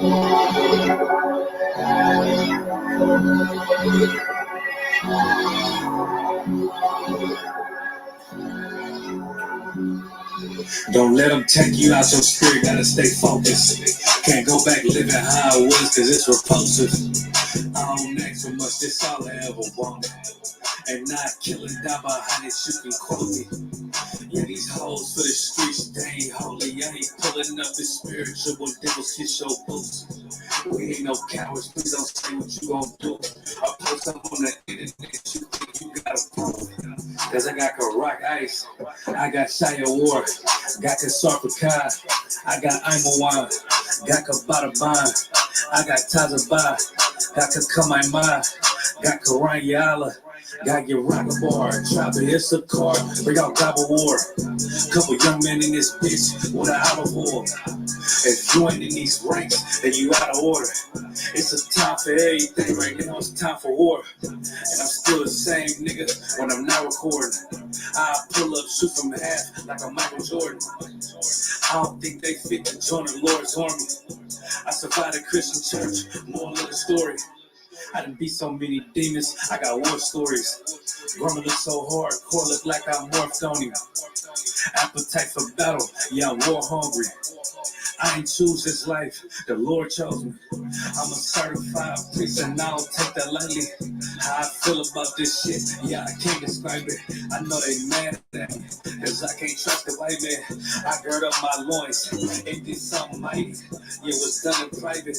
Don't let them take you out your spirit, gotta stay focused. Can't go back living how it was, cause it's repulsive. I don't ask for much, this all I ever wanted. And not killing down behind it, you can quote me. Yeah, these hoes for the streets, they ain't holy. I ain't pulling up the spiritual devils, kiss your boots. We ain't no cowards, please don't say what you gon' do. I post up on the internet, you think you gotta prove. Cause I got Rock Ice, I got Shia Ward, got Kasarpaka, I got Imawan, got Kabata I got Tazaba, got Kakamaiman, got Karanyala, got Yeragabar, Travel Issachar, bring out Gobble War. Couple young men in this bitch with an out of war. If you ain't in these ranks, then you out of order. It's a time for everything right now, it's time for war. And I'm still the same nigga when I'm not recording. I pull up, shoot from half like a Michael Jordan. I don't think they fit to join the Lord's army. I survived a Christian church, moral of the story. I done beat so many demons, I got war stories. Grandma look so hardcore, look like I'm morphed on him. Appetite for battle, yeah, I'm war hungry. I ain't choose this life, the Lord chose me. I'm a certified priest and I don't take that lightly. How I feel about this shit, yeah, I can't describe it. I know they mad at me, cause I can't trust the white man. I gird up my loins, it did something mighty. Yeah, what's done in private,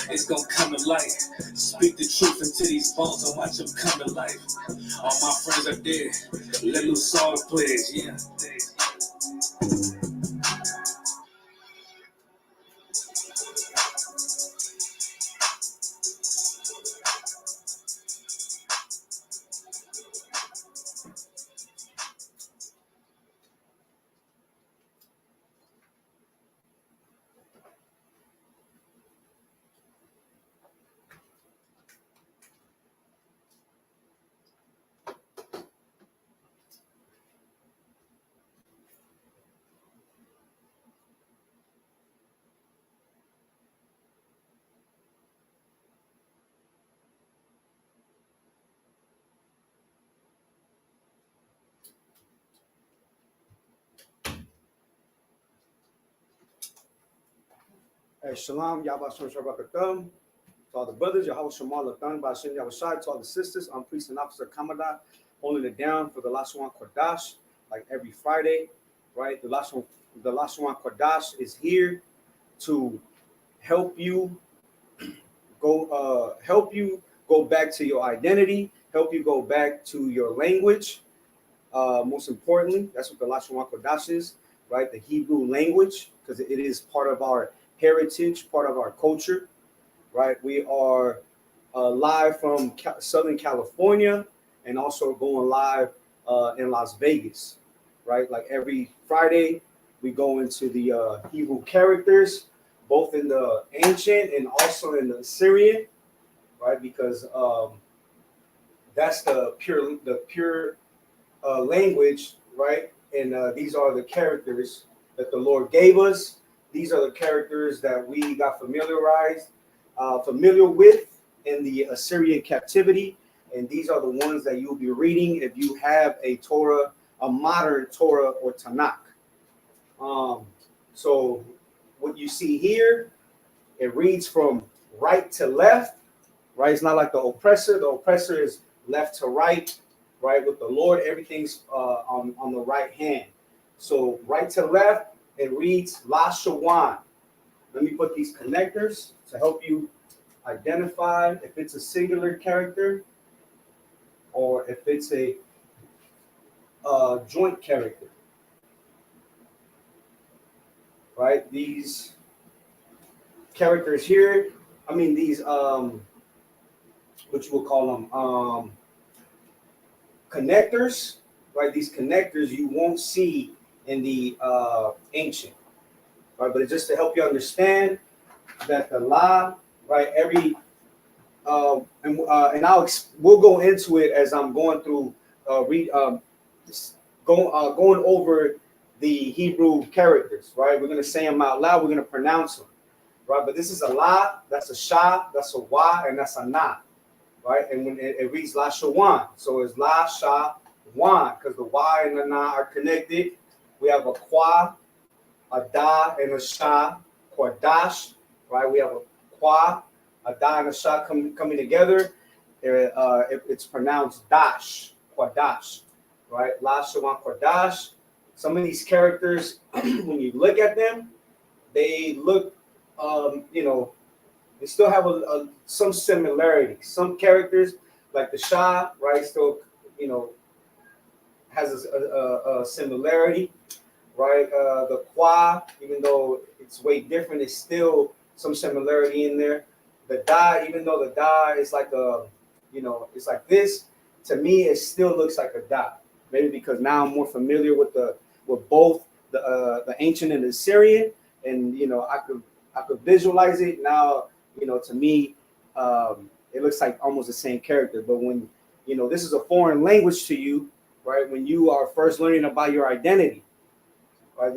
it's gonna come to light. Speak the truth into these bones and watch them come to life. All my friends are dead, let loose all the players, yeah. Hey, Shalom, Yabashon Shabakatam. To all the brothers, Yahweh Shamal Latan, Bashem Yahushai. To all the sisters, I'm Priest and Officer Kamadat, holding it down for the Lashawan Qadash, like every Friday, right? The Lashawan Qadash is here to help you go back to your identity, help you go back to your language. Most importantly, that's what the Lashawan Qadash is, right? The Hebrew language, because it is part of our heritage, part of our culture, right? We are live from Southern California and also going live in Las Vegas, right? Like every Friday, we go into the Hebrew characters, both in the ancient and also in the Assyrian, right? Because that's the pure language, right? And these are the characters that the Lord gave us. These are the characters that we got familiar with in the Assyrian captivity. And these are the ones that you'll be reading if you have a Torah, a modern Torah or Tanakh. So what you see here, it reads from right to left, right? It's not like the oppressor. The oppressor is left to right, right? With the Lord, everything's on the right hand. So right to left, it reads Lashawan. Let me put these connectors to help you identify if it's a singular character or if it's a joint character. Right? These characters here, I mean these what you will call them connectors, right? These connectors you won't see in the ancient, right? But it's just to help you understand that the law, right? Every we'll go into it as I'm going through going over the Hebrew characters, right? We're gonna say them out loud. We're gonna pronounce them, right? But this is a la, that's a sha, that's a wa, and that's a na, right? And when it reads Lashawan, so it's la, sha, wan, because the wa and the na are connected. We have a qua, a da, and a sha, Qadash, right? We have a qua, a da, and a sha coming together. It's pronounced dash, Qadash, right? Lashawan Qadash. Some of these characters, when you look at them, they look, they still have some similarity. Some characters, like the Shah, right, still, has a similarity, right? The Kwa, even though it's way different, it's still some similarity in there. The Da, even though the Da is like it's like this, to me, it still looks like a Da. Maybe because now I'm more familiar with both the ancient and the Syrian, and I could visualize it now. To me, it looks like almost the same character. But when this is a foreign language to you, right? When you are first learning about your identity, right?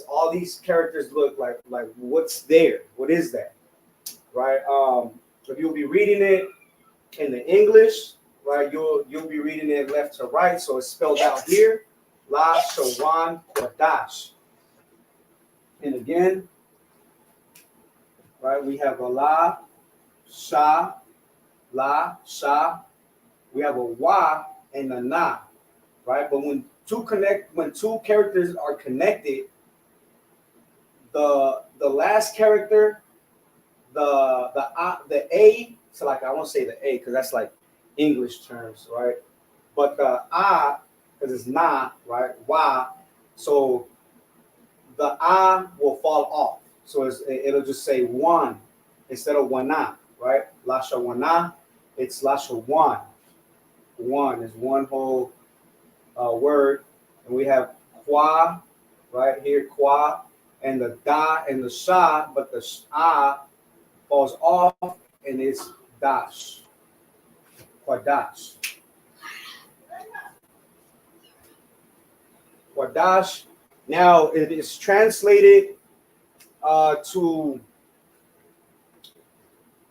All these characters look like what's there? What is that, right? If you'll be reading it in the English, right? You'll be reading it left to right, so it's spelled out here, Lashawan Qadash. And again, right? We have a la, sha, la, sha. We have a wa and a na, right? But when two characters are connected, the last character, the a, so like I won't say the a because that's like English terms, right? But the a, because it's na, right? Wa, so the a will fall off. So it'll just say one instead of wana, right? Lasha wana, it's lasha one. One is one whole word, and we have qua right here, qua, and the da and the sha, but the a falls off and it's dash, Qadash. Qadash. Now it is translated to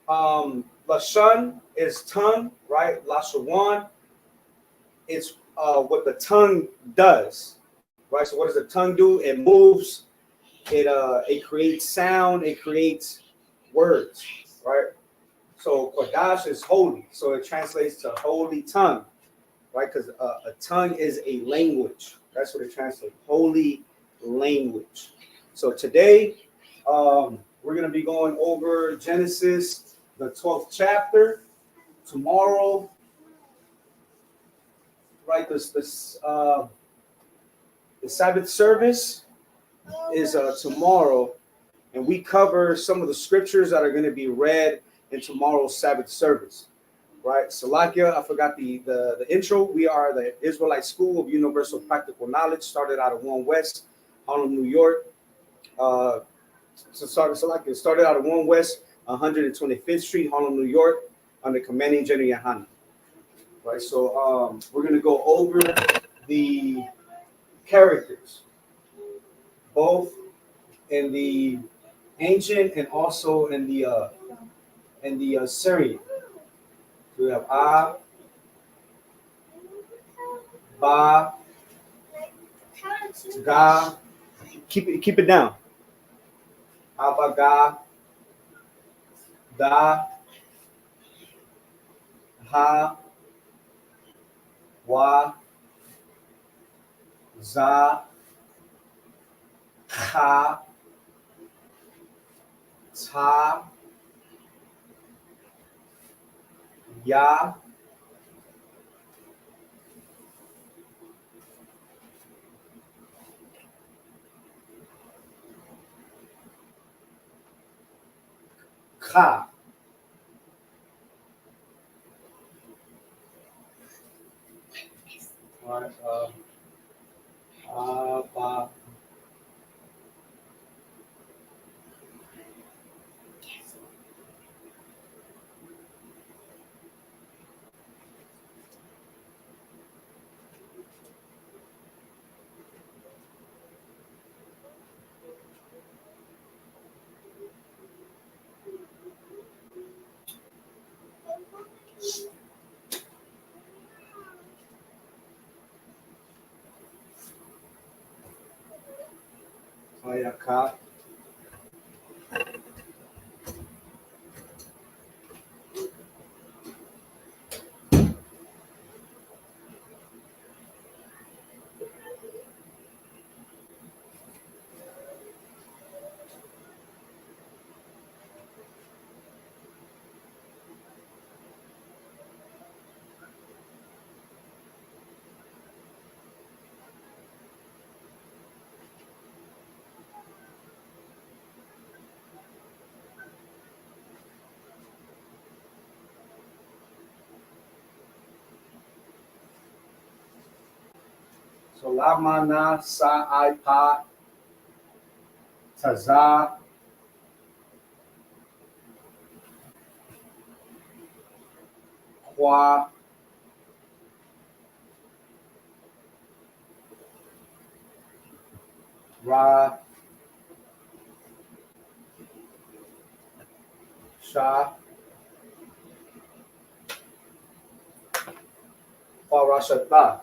Lashon is tongue, right? Lashawan, it's what the tongue does, right? So what does the tongue do? It moves. It creates sound. It creates words, right? So Qadash is holy. So it translates to holy tongue, right? Because a tongue is a language. That's what it translates. Holy language. So today we're going to be going over Genesis, the 12th chapter. Tomorrow, right? The Sabbath service is tomorrow, and we cover some of the scriptures that are going to be read in tomorrow's Sabbath service, right? Salakia, I forgot the intro. We are the Israelite School of Universal Practical Knowledge, started out of 1 West, Harlem, New York. Started out of 1 West, 125th Street, Harlem, New York, under commanding General Yohanan. Right, so we're going to go over the characters, both in the ancient and also in the Syrian. So we have A, Ba, Ga. Keep it down. Aba, Ga, Da, Ha, Wa, Za, Cha, Ta, Ya, Ka. All right, Ba. Ayaka. So lamana sa ipa taza kwa ra sha parashata.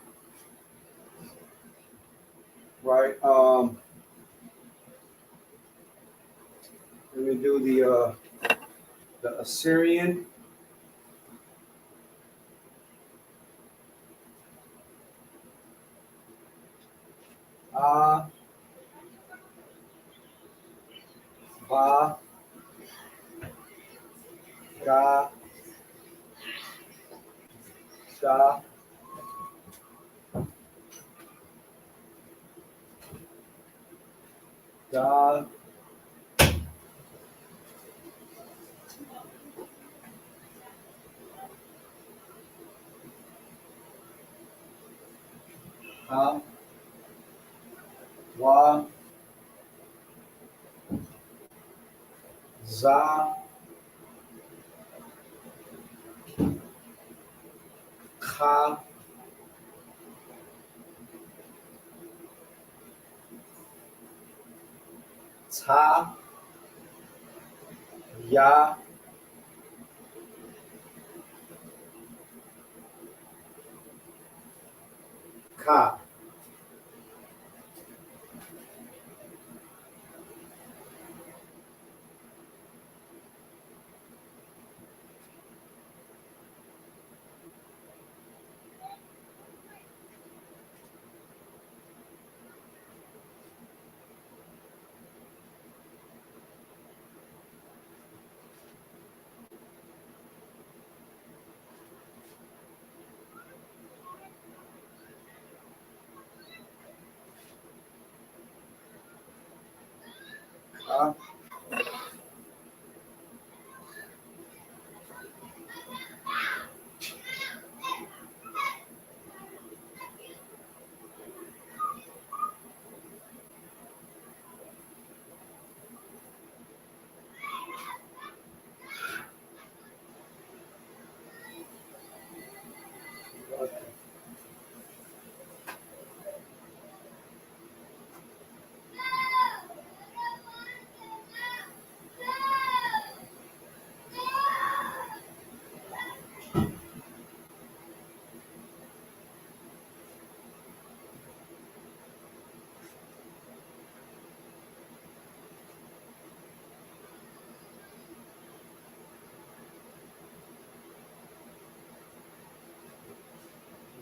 Right. Let me do the Assyrian. A ba ga sha ga ha wa za ka ta ya ka. Ka.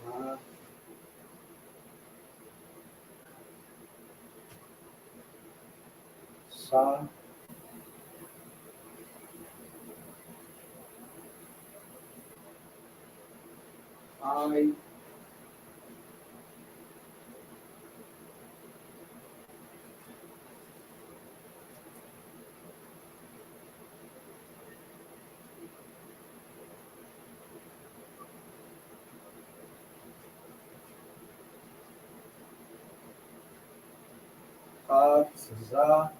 Ma sa I ka za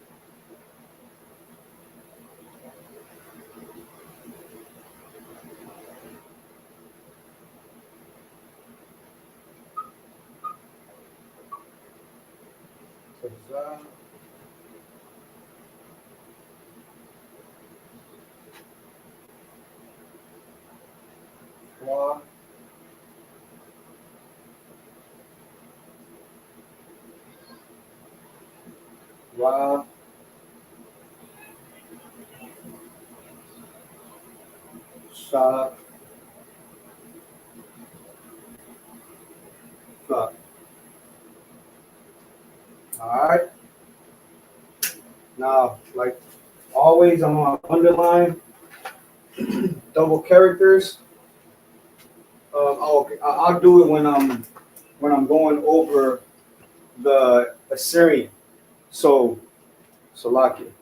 za wa Ra, Sha, Fa. All right. Now, like always, I'm gonna underline double characters. I'll do it when I'm going over the Assyrian. So, Salakia.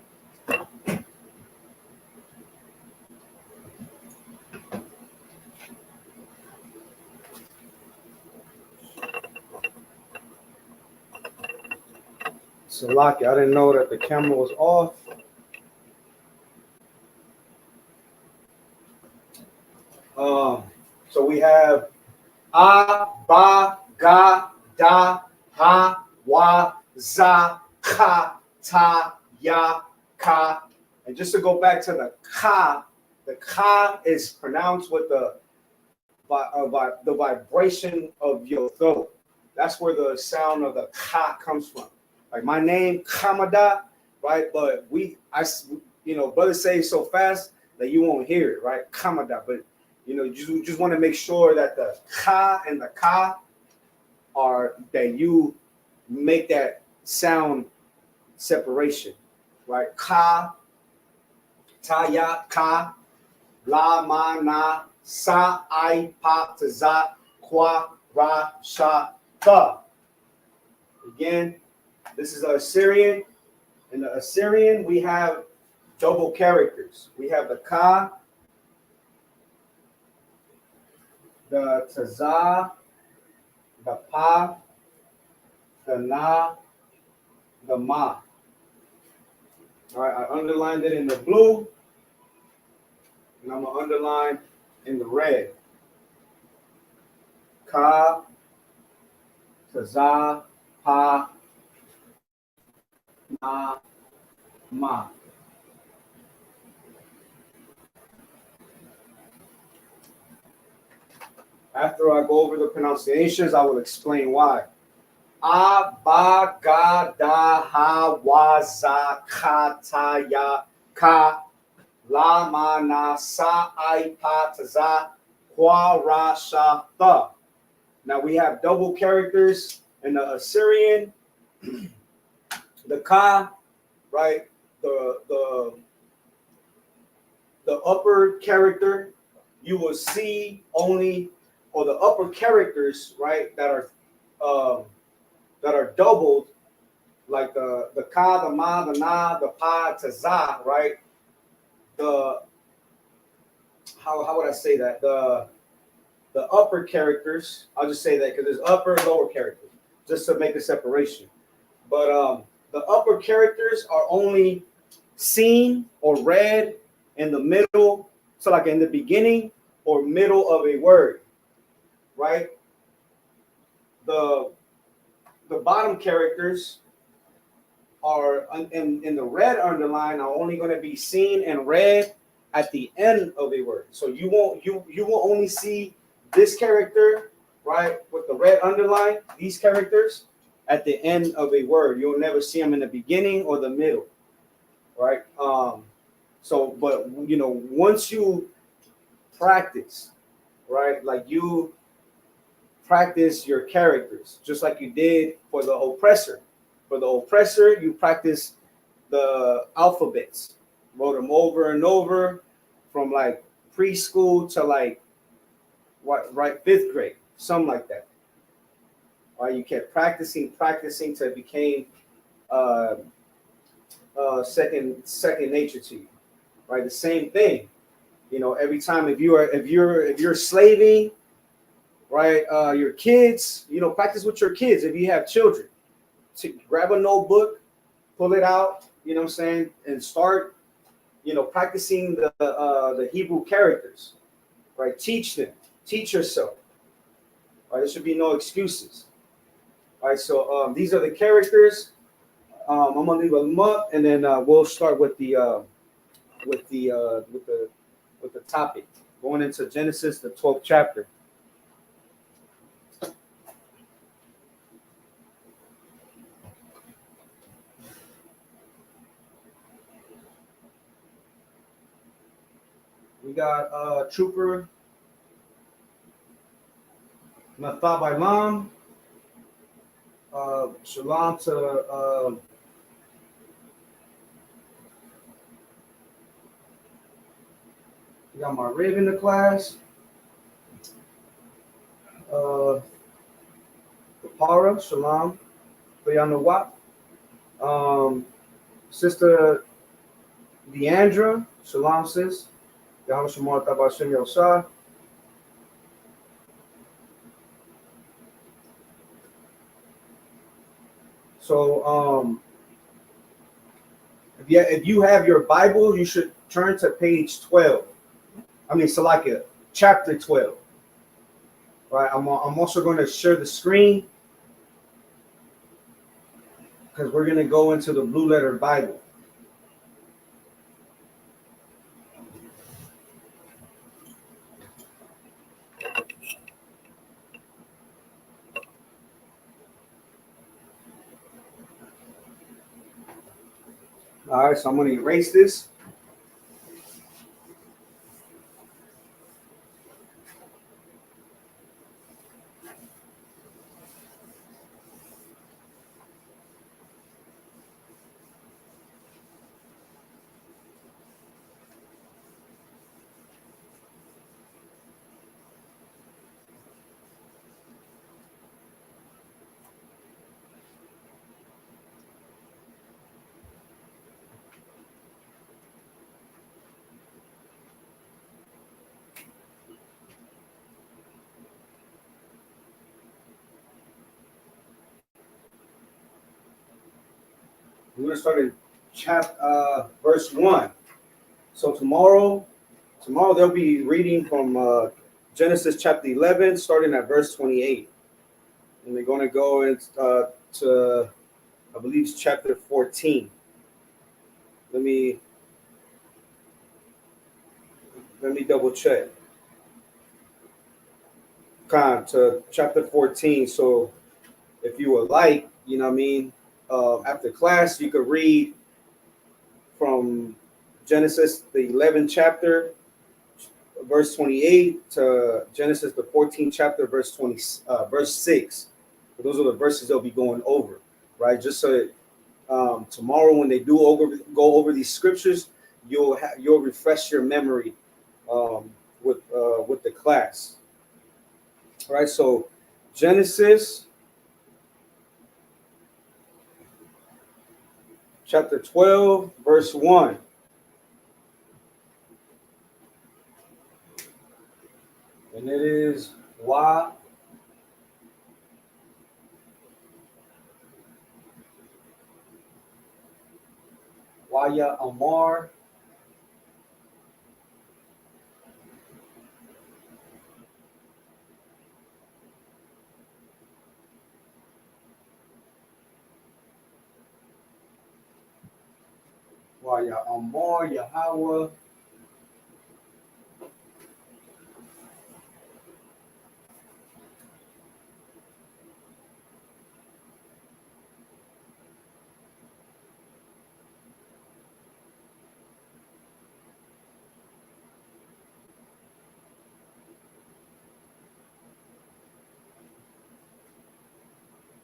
Salakia. I didn't know that the camera was off. So we have A, Ba, Ga, Da, Ha, Wa, Za, Ka, Ta, Ya, Ka. And just to go back to the Ka is pronounced with the vibration of your throat. That's where the sound of the Ka comes from. Like my name, Kamada, right? But brothers say so fast that you won't hear it, right? Kamada. But you just want to make sure that the Ka and the Ka are that you make that sound separation, right? Ka, Ta, Ya, Ka, La, Ma, Na, Sa, I, Pa, Ta, Za, Kwa, Ra, Sha, Ta. Again, this is Assyrian. In the Assyrian, we have double characters. We have the Ka, the Taza, the Pa, the Na, the Ma. All right, I underlined it in the blue, and I'm gonna underline in the red. Ka, Taza, Pa, Na, Ma. After I go over the pronunciations, I will explain why. A, Ba, Ga, Da, Ha, Wa, Za, Ka, Ta, Ya, Ka, La, Ma, Na, Sa, I, Pa, Ta, Za, Kwa, Ra, Sha, Ta. Now we have double characters in the Assyrian. The Ka, right? The upper character, you will see only, or the upper characters, right, that are doubled, like the Ka, the Ma, the Na, the Pa, Ta, Za, right? The how would I say that? The upper characters, I'll just say that because there's upper and lower characters, just to make a separation. But the upper characters are only seen or read in the middle, so like in the beginning or middle of a word, right? The bottom characters are in the red underline are only going to be seen and read at the end of a word. So you will only see this character, right, with the red underline, these characters at the end of a word. You'll never see them in the beginning or the middle, right? But once you practice, right, like you practice your characters, just like you did for the oppressor. For the oppressor, you practice the alphabets, wrote them over and over from like preschool to like fifth grade, something like that. Right, you kept practicing till it became second nature to you. Right, the same thing. Every time if you're slaving, right, your kids, practice with your kids if you have children. To grab a notebook, pull it out, what I'm saying, and start, practicing the Hebrew characters, right? Teach yourself, right? There should be no excuses, right? So these are the characters. I'm gonna leave them up, and then we'll start with the topic, going into Genesis, the 12th chapter. We got Trooper Nathabailam. Shalom to we got my Rib in the class. Kapara, Shalom. Bayanawat. Sister Deandra, Shalom sis. Yahweh Shemar Tabashem Yosha. So if you have your Bible, you should turn to page 12. I mean Salakia, chapter 12. Right. I'm also going to share the screen because we're going to go into the Blue Letter Bible. All right, so I'm going to erase this. We're going to start in verse 1. So tomorrow they'll be reading from Genesis chapter 11, starting at verse 28. And they're going to go into, to, I believe, it's chapter 14. Let me double check. To chapter 14. So if you would like, you know what I mean, after class, you could read from Genesis, the 11th chapter, verse 28, to Genesis, the 14th chapter, verse 6. So those are the verses they'll be going over, right? Just so tomorrow when they go over these scriptures, you'll refresh your memory with the class. All right, so Genesis chapter 12, verse 1. And it is Waya Amar Yahweh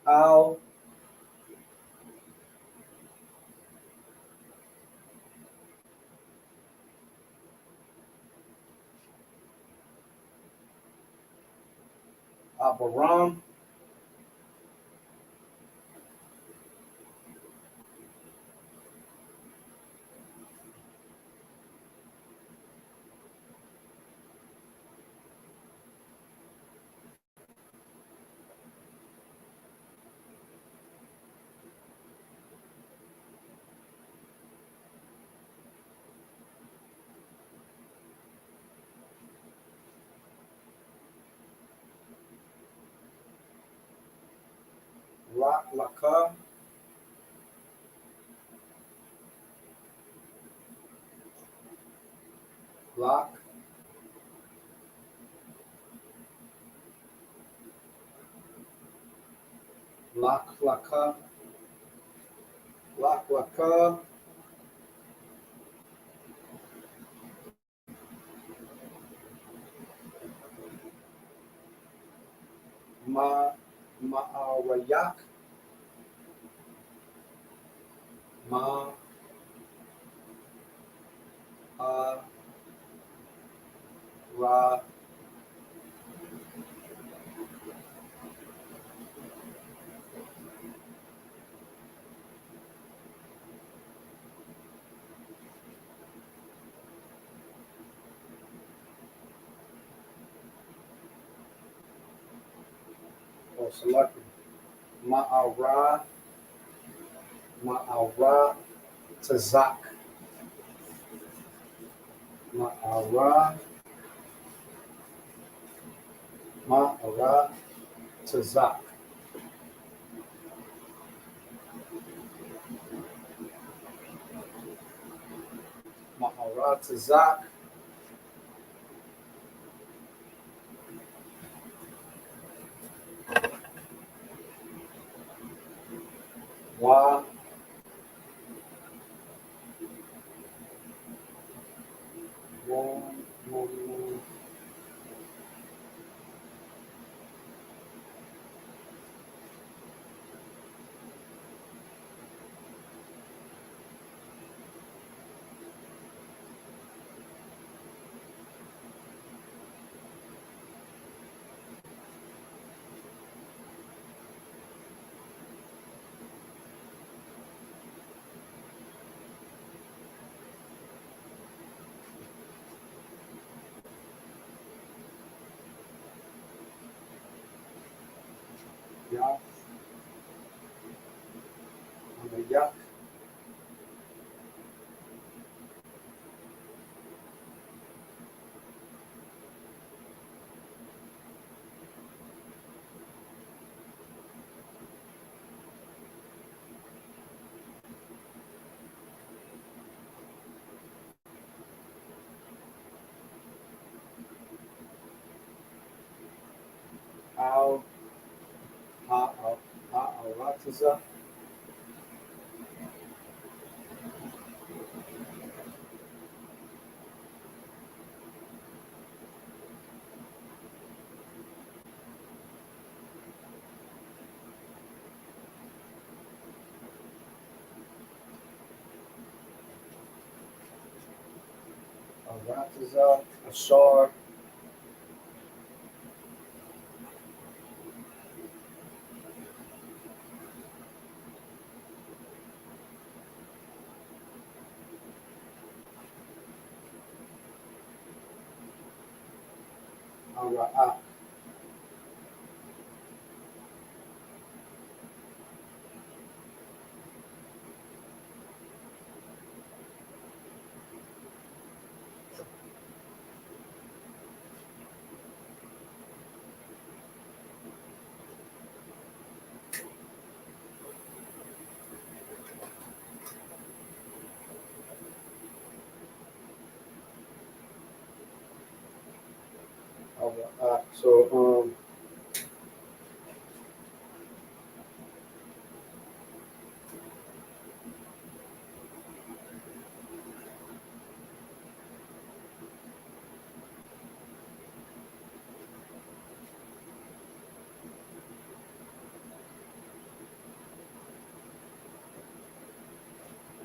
Al Abaram Laka Lak Laka Ma'arayak, Ma A Ra or selected Ma'ara Ma'ara Tazak Ma'ara Ma'ara Tazak Ma'ara Tazak Wa Ya Yak Al Ha'arataza Arataza Ashar Ara'at Ara'at. So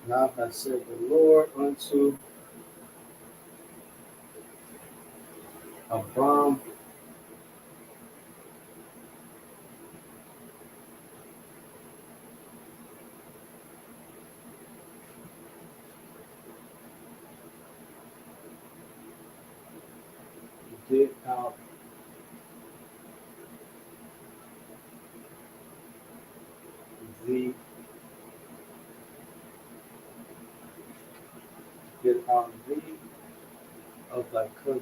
now has said the Lord unto Abram, get out thee, get out thee of thy country.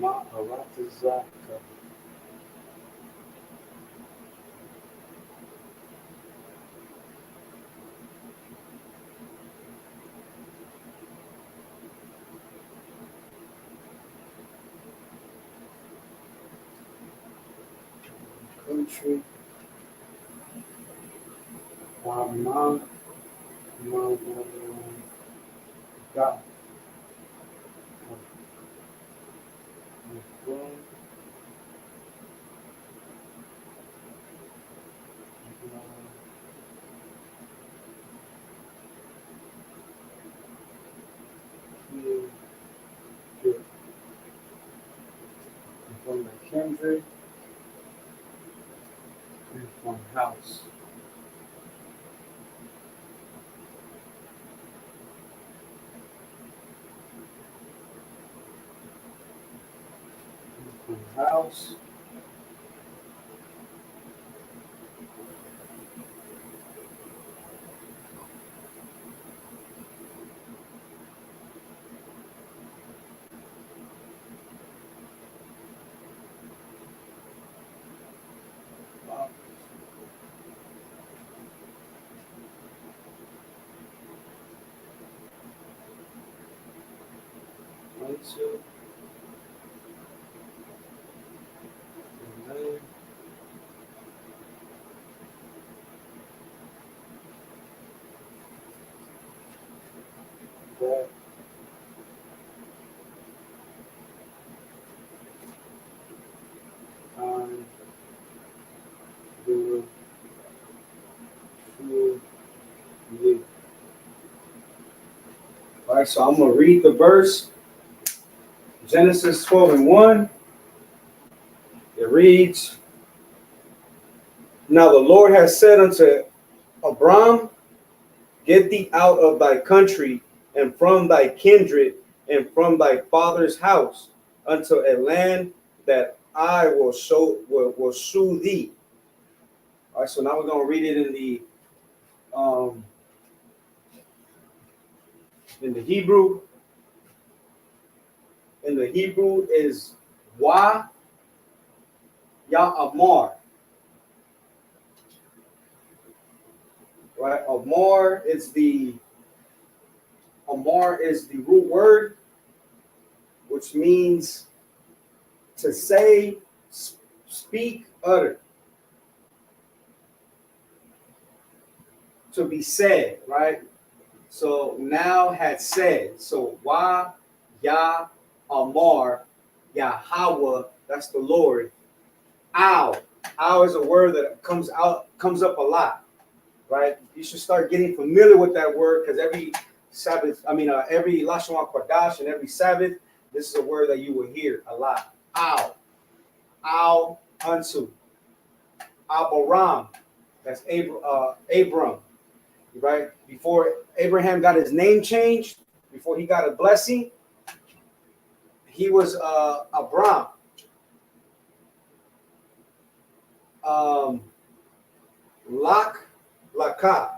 Ma'aratazaka, country, Ma'ama, God, 100 and one house. One house. One, two, and then that. And the true live. All right, so I'm gonna read the verse. Genesis 12 and 1. It reads, "Now the Lord has said unto Abram, get thee out of thy country and from thy kindred and from thy father's house unto a land that I will shew thee." All right, so now we're gonna read it in the Hebrew. In the Hebrew is Wa Ya Amar. Right? Amar is the root word, which means to say, speak, utter. To be said, right? So now had said. So Wa Ya Amar Yahweh, that's the Lord. Ow. Ow is a word that comes up a lot, right? You should start getting familiar with that word because every Sabbath, every Lashawan Qadash and every Sabbath, this is a word that you will hear a lot. Ow. Ow unto. Abaram. That's Abram, right? Before Abraham got his name changed, before he got a blessing, he was Abram. Laka,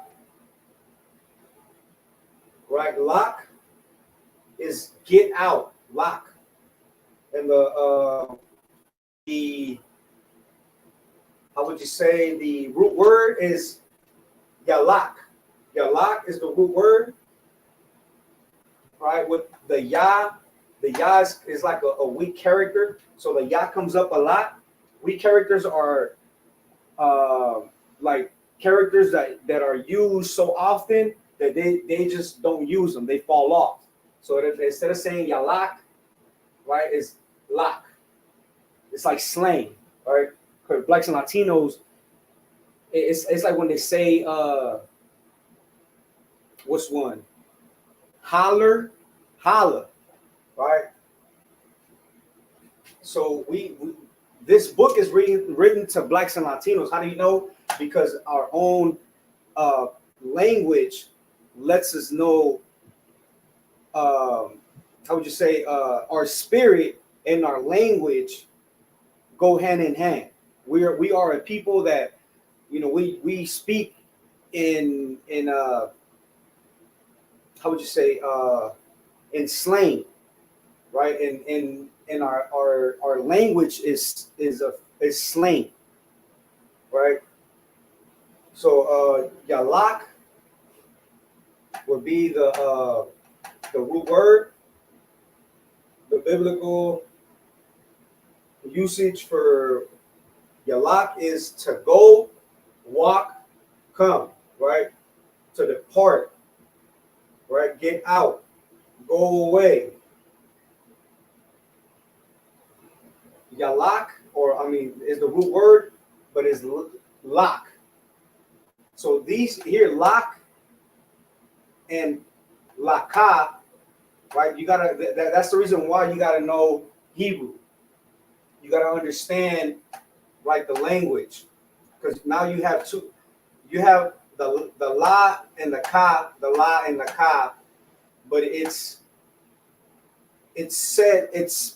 right? Lak is get out, lak, and the how would you say the root word is yalak. Yalak is the root word, right? With the ya is like a weak character, so the ya comes up a lot. Weak characters are like characters that are used so often that they just don't use them. They fall off. So instead of saying yalak, right, it's lak. It's like slang, right? Because blacks and Latinos, it's like when they say what's one? Holler, holla, right? So we this book is written to blacks and Latinos. How do you know? Because our own language lets us know. How would you say? Our spirit and our language go hand in hand. We are a people that, we speak in how would you say, in slang, right? And our language is slang, right? So yalak would be the root word. The biblical usage for yalak is to go, walk, come, right? To depart, right? Get out, go away. Yalak, is the root word, but is lak. So these here, lak and laka, right? You gotta. That's the reason why you gotta know Hebrew, you got to understand like the language, because now you have two. You have the la and the ka, the la and the ka, but it's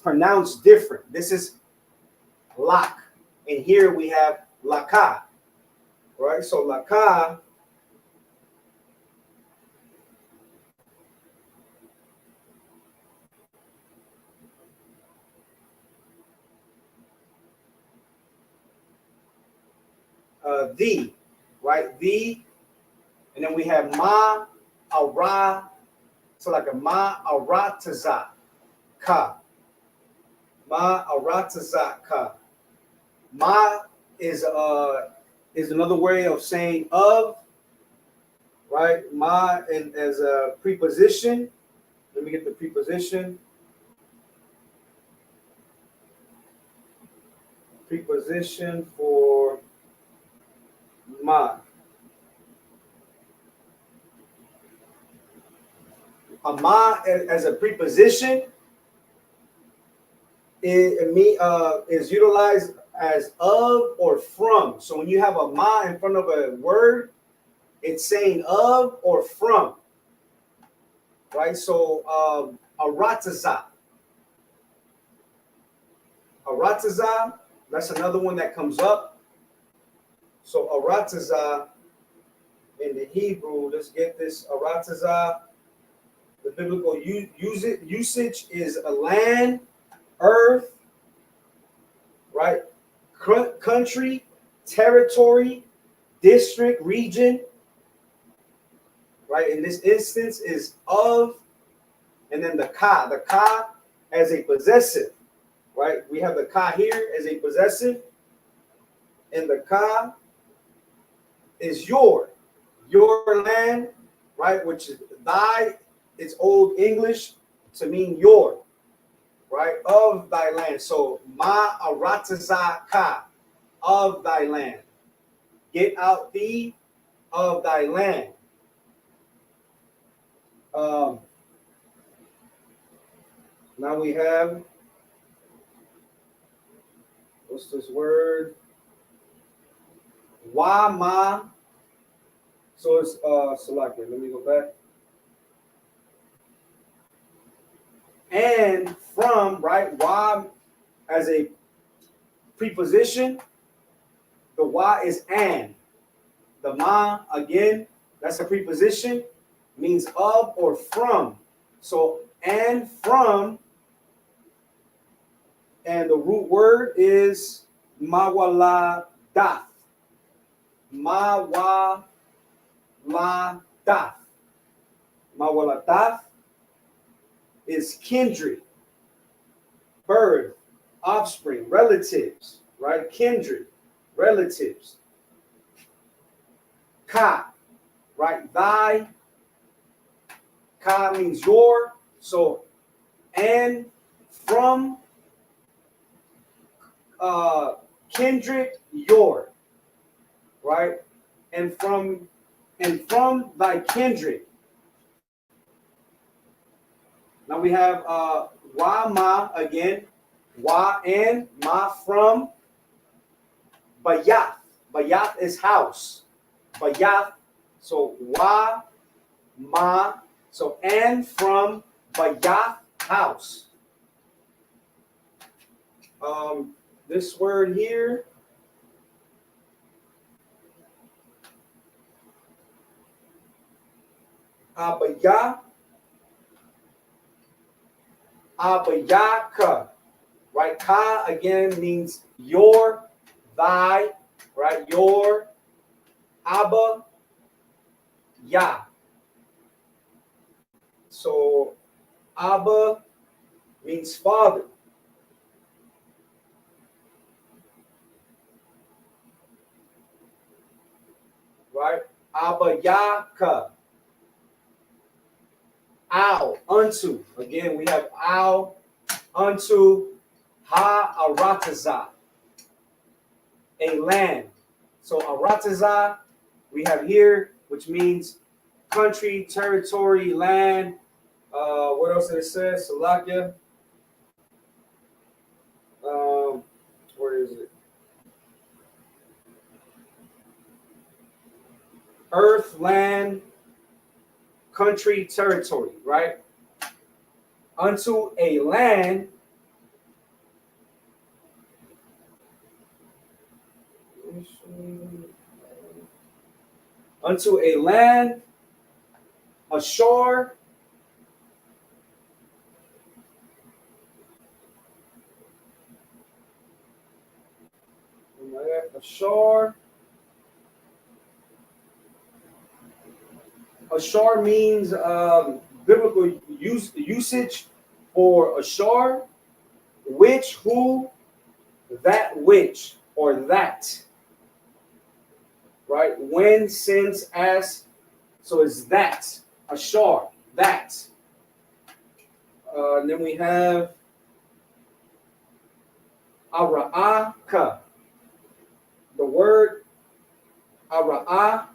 pronounced different. This is lak, and here we have laka, right? So laka the, right? The, and then we have ma ara, so like a ma arataza ka, ma arataza ka. Ma is another way of saying of, right? Ma and as a preposition. Let me get the preposition. Preposition for ma. A ma as a preposition is utilized as of or from. So when you have a ma in front of a word, it's saying of or from, right? So arataza. Arataza, that's another one that comes up. So arataza in the Hebrew, let's get this. Arataza, the biblical usage is a land, earth, right? Country, territory, district, region, right? In this instance is of, and then the ka as a possessive, right? We have the ka here as a possessive, and the ka is your land, right? Which is thy, it's Old English to mean your, right? Of thy land. So ma arataza ka, of thy land. Get out thee of thy land. Now we have, what's this word? Wa ma. So it's selected. Let me go back. And from, right? Wa as a preposition. The wa is and. The ma, again, that's a preposition, means of or from. So and from, and the root word is mawala dath. Mawala dath. Mawala dath is kindred, birth, offspring, relatives, right? Kindred, relatives. Ka, right? Thy. Ka means your. So, and from kindred, your, right? And from thy kindred. Now we have wa ma again. Wa and ma from. Bayath. Bayath is house. Bayath. So wa ma. So and from Bayath, house. This word here. Abaya. Abayaka. Right? Ka again means your, thy, right? Your. Abba. Ya. So Abba means father. Right? Abba Yaka. Ow, unto. Again, we have ow, unto, ha arataza. A land. So arataza, we have here, which means country, territory, land. What else did it say? Salakia. earth, land, country, territory, right? Unto a land a shore, a shore. A shore means biblical usage for a shore, which, who, that which, or that, right? When, since, as, so it's that, a shore, that. And then we have ara'aka. The word ara'ah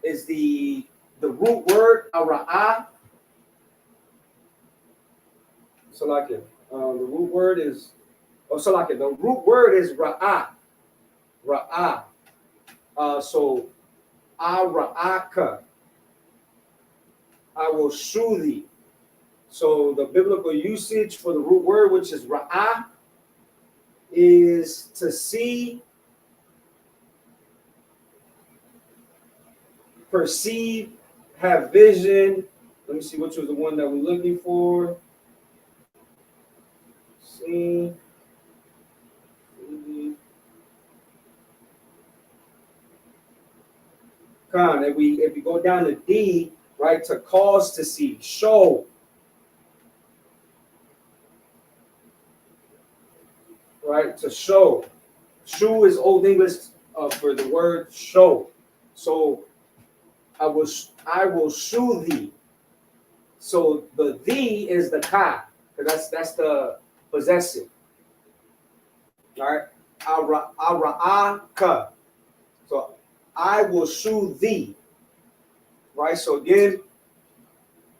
is the root word ara'ah. So like it, the root word is, so like it, the root word is ra'ah, ra'ah. So ara'aka, I will shew thee. So the biblical usage for the root word, which is ra'ah, is to see, perceive, have vision. Let me see which was the one that we're looking for. See. If we go down to D, right, to cause to see, show. Right, to show. Shew is Old English for the word show. So I will shew thee. So the thee is the ka, because that's the possessive. All right, ara'aka. So I will shew thee. Right. So again,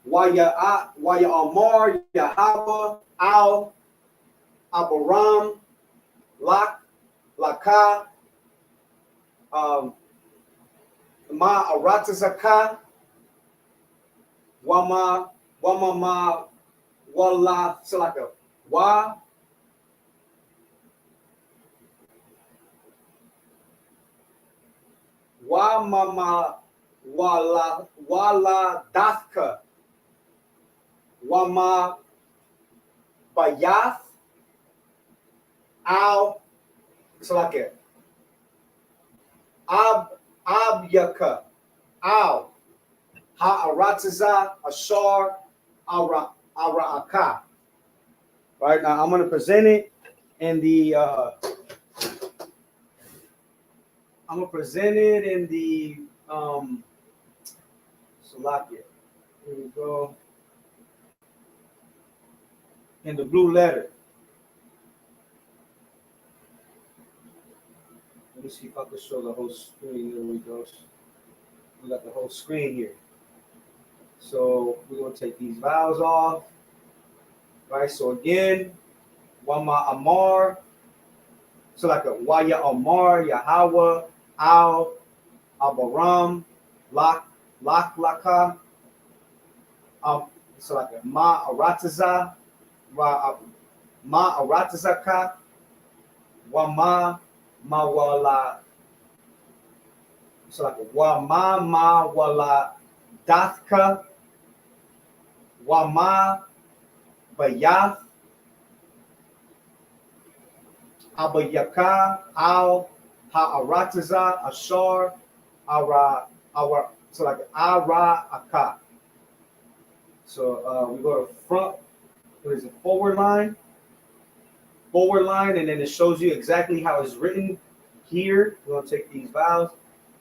Waya Amar, Yahweh, Al, Abaram, Lak, Laka, Ma Aratazaka, Wama, Ma, Walla, Salaka, Wa, Mama, Walla, Dathka, Wama, Bayath, Al, Salaka, Abyaka, Al, Ha'arataza, Ashar, Ara'aka. Right now, I'm going to present it in the. Salakia. Here we go. In the blue letter. Let me see if I can show the whole screen. There we go. We got the whole screen here. So we're going to take these vowels off. Right, so again, Wama Amar. So like a Waya Amar, Yahweh, Al, Abaram, Laka. So like a Ma Arataza, Ma Aratazaka, Wama Mawala. So like a Wama Mawala Dathka, Wama Bayath, Abayaka, Al, Ha'arataza, Ashar, so like Ara'aka. So we go to front, what is it, forward line, and then it shows you exactly how it's written here. We're going to take these vowels.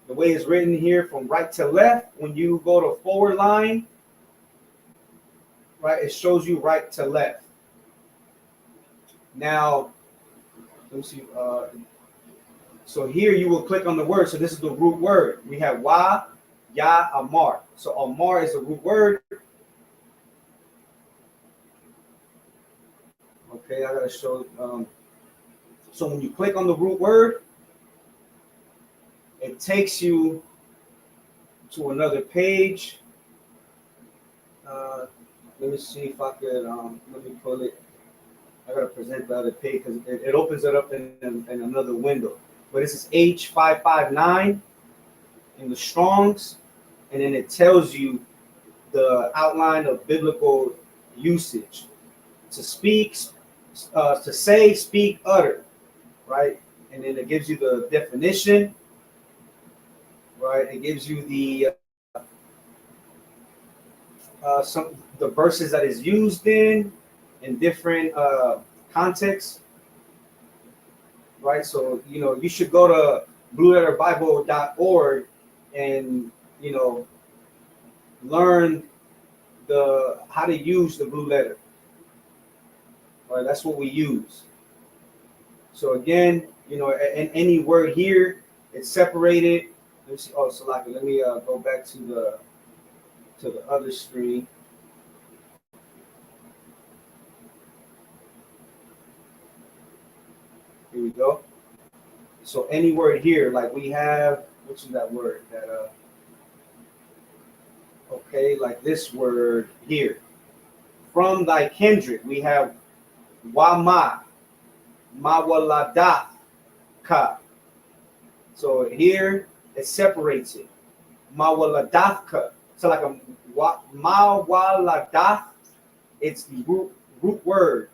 The way it's written here from right to left, when you go to forward line, right, it shows you right to left. Now, let me see. So here you will click on the word. So this is the root word. We have Wa, Ya, Amar. So Amar is the root word. Okay, I gotta show. So when you click on the root word, it takes you to another page. Let me see if I could, let me pull it. I gotta present the other page because it opens it up in another window. But this is H559 in the Strongs, and then it tells you the outline of biblical usage. To speak, to say, speak, utter, right? And then it gives you the definition, right? It gives you the verses that is used in different contexts, right? So you should go to blueletterbible.org and learn how to use the blue letter. Right, that's what we use. So again, and any word here, it's separated. Let me see. Oh, Salaki, let me go back to the other screen. Here we go. So any word here, like we have, which is that word? Okay, like this word here. From thy kindred, we have wama, mawaladah, ka. So here it separates it. Mawaladafka. So like a mawaladaf, it's the root word.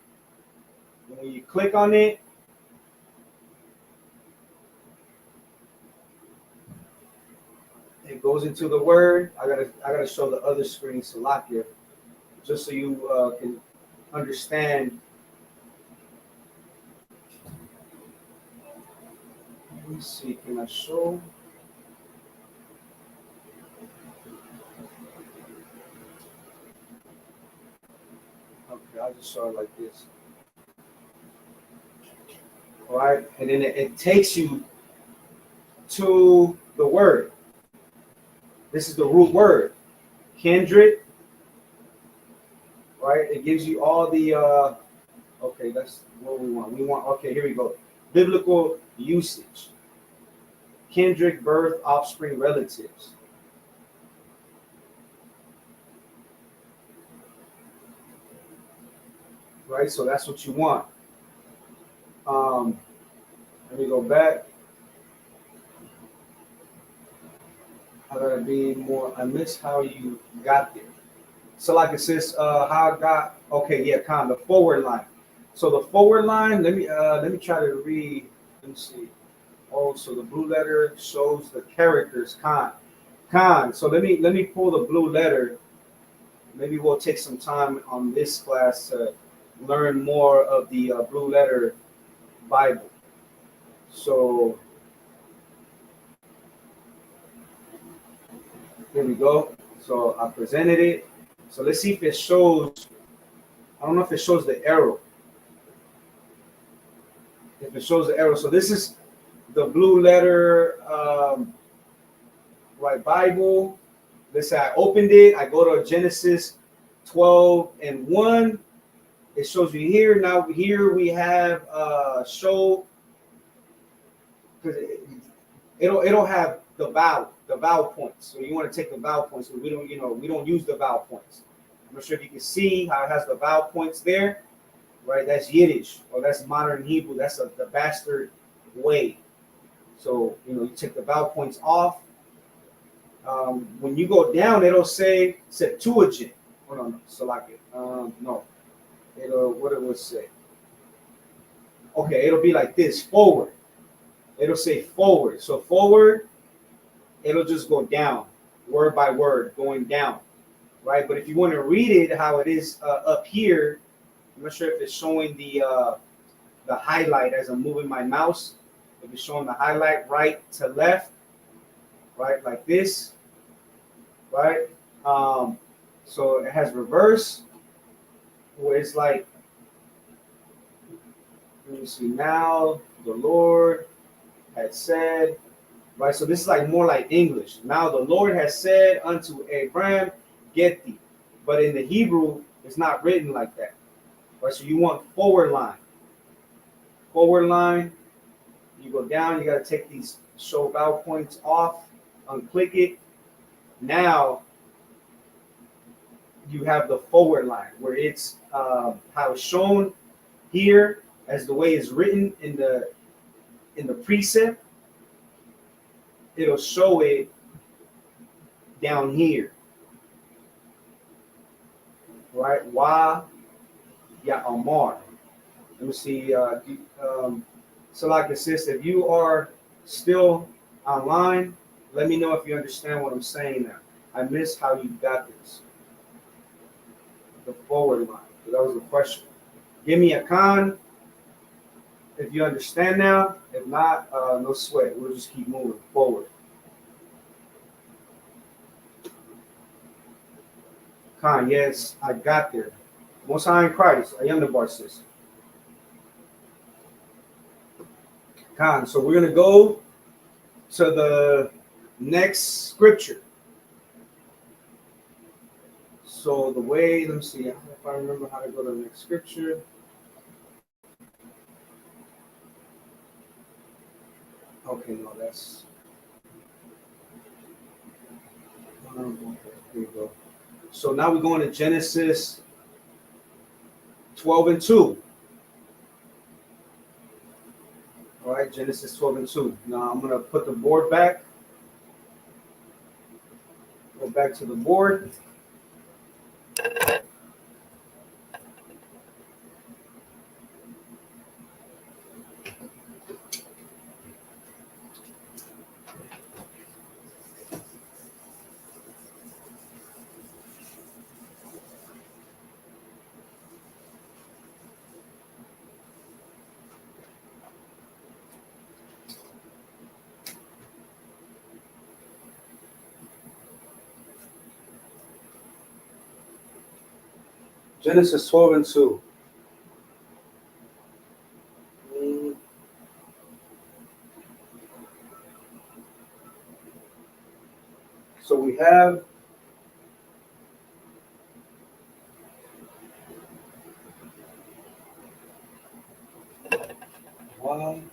When you click on it, it goes into the word. I gotta show the other screen, Salakia, just so you can understand. Let me see, can I show? Okay, I'll just show it like this. All right, and then it takes you to the word. This is the root word, kindred. Right, it gives you all the. Okay, that's what we want. Okay, here we go. Biblical usage. Kindred, birth, offspring, relatives. Right, so that's what you want. Let me go back. I gotta be more. I miss how you got there. So like it says, how I got. Okay, yeah, the forward line. So the forward line. Let me try to read. Let me see. Oh, so the blue letter shows the characters. So let me pull the blue letter. Maybe we'll take some time on this class to learn more of the blue letter Bible. So here we go. So I presented it. So let's see if it shows. I don't know if it shows the arrow. If it shows the arrow. So this is the blue letter right Bible. Let's say I opened it. I go to Genesis 12:1. It shows you here. Now here we have show, because it'll have the vowel points. So you want to take the vowel points. So we don't use the vowel points. I'm not sure if you can see how it has the vowel points there. Right, that's Yiddish, or that's modern Hebrew. That's the bastard way. So you take the vowel points off. When you go down, it'll say Septuagint. Oh no, Salaki. No, what it would say. Okay, it'll be like this: forward. It'll say forward. So forward, it'll just go down, word by word, going down, right? But if you want to read it how it is up here, I'm not sure if it's showing the highlight as I'm moving my mouse. If it's showing the highlight right to left, right, like this, right? So it has reverse, where it's like, let me see, now the Lord had said, right? So this is like more like English. Now the Lord has said unto Abraham, get thee. But in the Hebrew, it's not written like that. Right? So you want forward line. Forward line. You go down, you got to take these show vowel points off, unclick it, Now you have the forward line where it's how it's shown here as the way it's written in the precept. It'll show it down here, right? Why ya Amar. Let me see. So like it says, if you are still online, let me know if you understand what I'm saying now. I missed how you got this. The forward line. So that was the question. Give me a con if you understand now. If not, no sweat. We'll just keep moving forward. Con, yes, I got there. Most High in Christ, I am the bar sis. Con, so we're gonna go to the next scripture. So the way, let me see if I remember how to go to the next scripture. Okay, no, that's here we go. So now we're going to Genesis 12 and 2. All right, Genesis 12 and 2. Now I'm gonna put the board back. Go back to the board. Genesis 12 and 2. So we have one.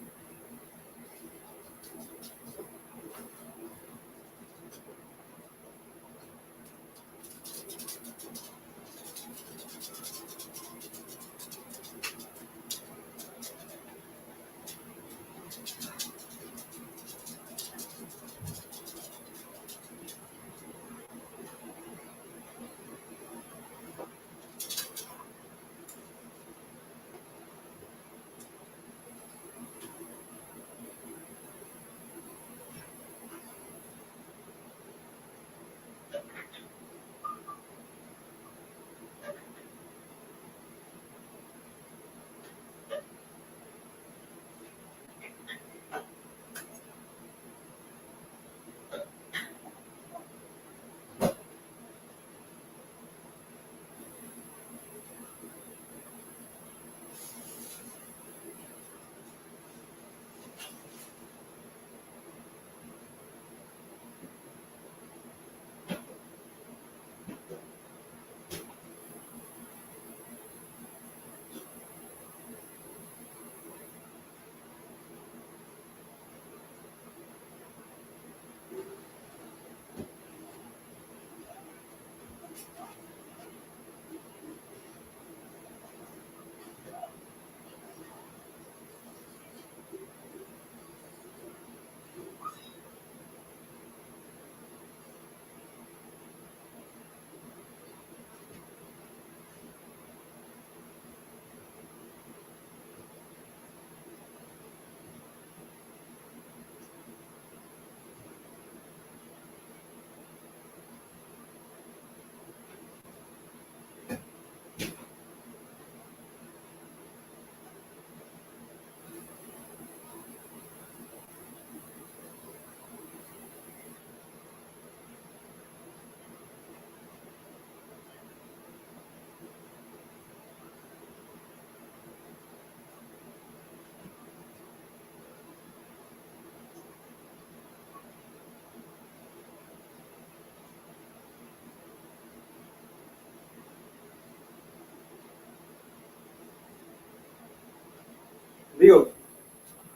Leo,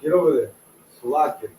get over there. Slovakia.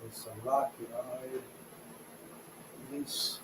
It's a lot. Yes.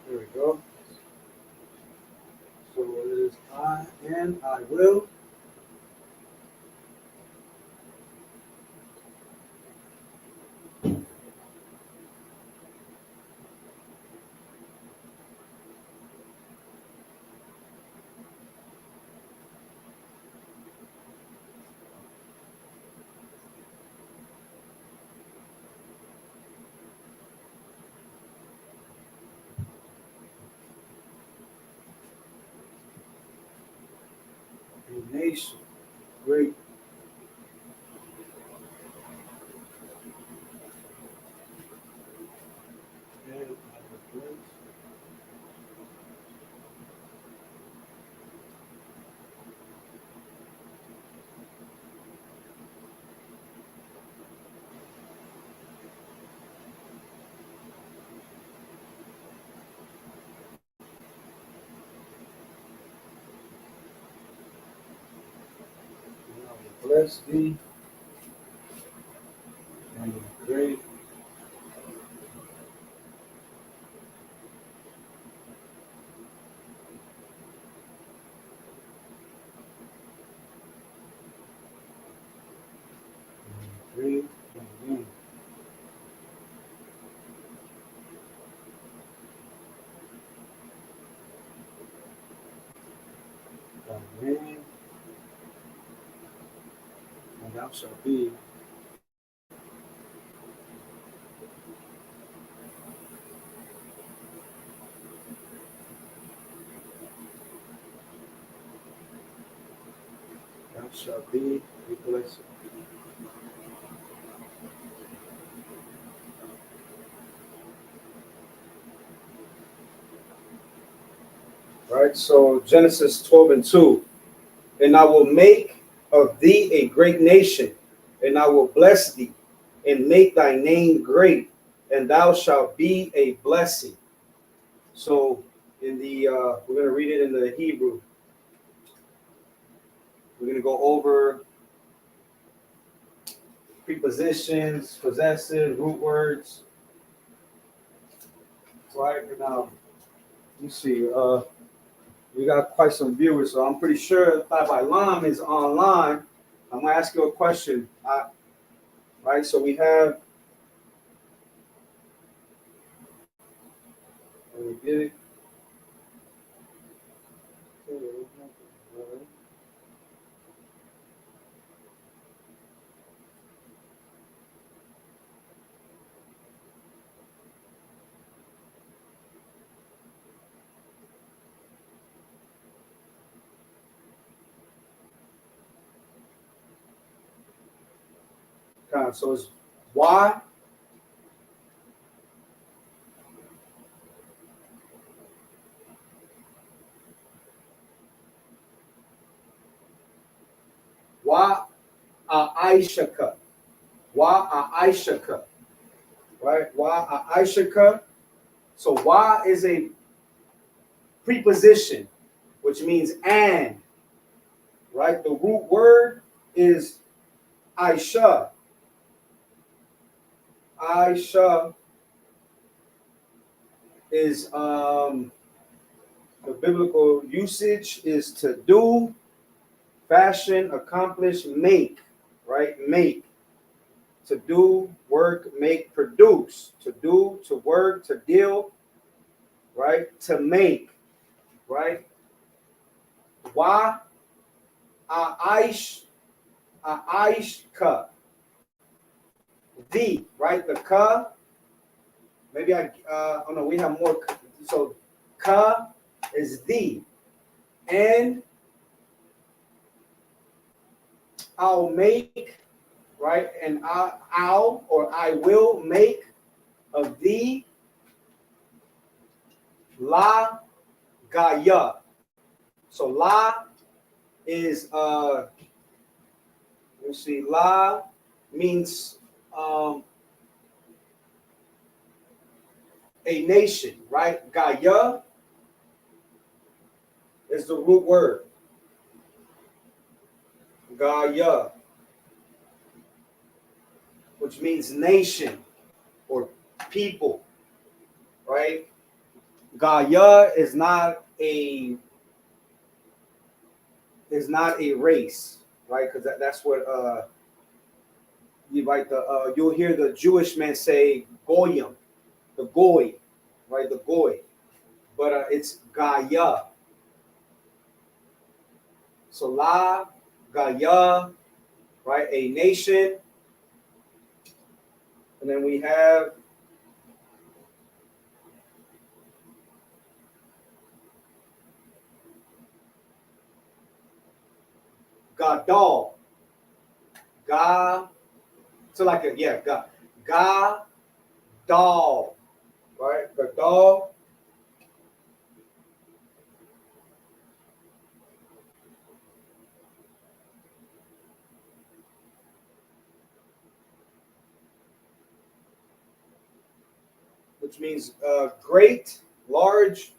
There we go. So it is I and I will. A nation. Great. And I will bless. And I will bless thee and be great. Great. Amen. Amen. And thou shalt be. Thou shalt be a blessing. Right. So Genesis 12 and 2. And I will make of thee a great nation, and I will bless thee, and make thy name great, and thou shalt be a blessing. So in the we're going to read it in the Hebrew. We're going to go over prepositions, possessive, root words. Right now, you see, we got quite some viewers, so I'm pretty sure Tabai Lam is online. I'm gonna ask you a question. Right, so we have. Let me get it. So it's why. Why Aishaka? Why Aishaka? Right? Why Aishaka? So why is a preposition, which means and. Right? The root word is Aisha. Aisha is the biblical usage is to do, fashion, accomplish, make, right? Make. To do, work, make, produce. To do, to work, to deal, right? To make, right? Why? Aish, Aishka. The, right? The ka. Maybe oh no, we have more. So ka is the. And I'll make, right? And I'll or I will make of thee la gaya. So la is let's see, la means a nation, right? Gaya is the root word. Gaya, which means nation or people, right? Gaya is not a race, right? Because that's what you like the you'll hear the Jewish men say goyim, the goy, right? The goy, but it's Gaya. So la Gaya, right? A nation, and then we have Gadol. Ga, so like a yeah, Gadol, right? Gadol. Which means great, large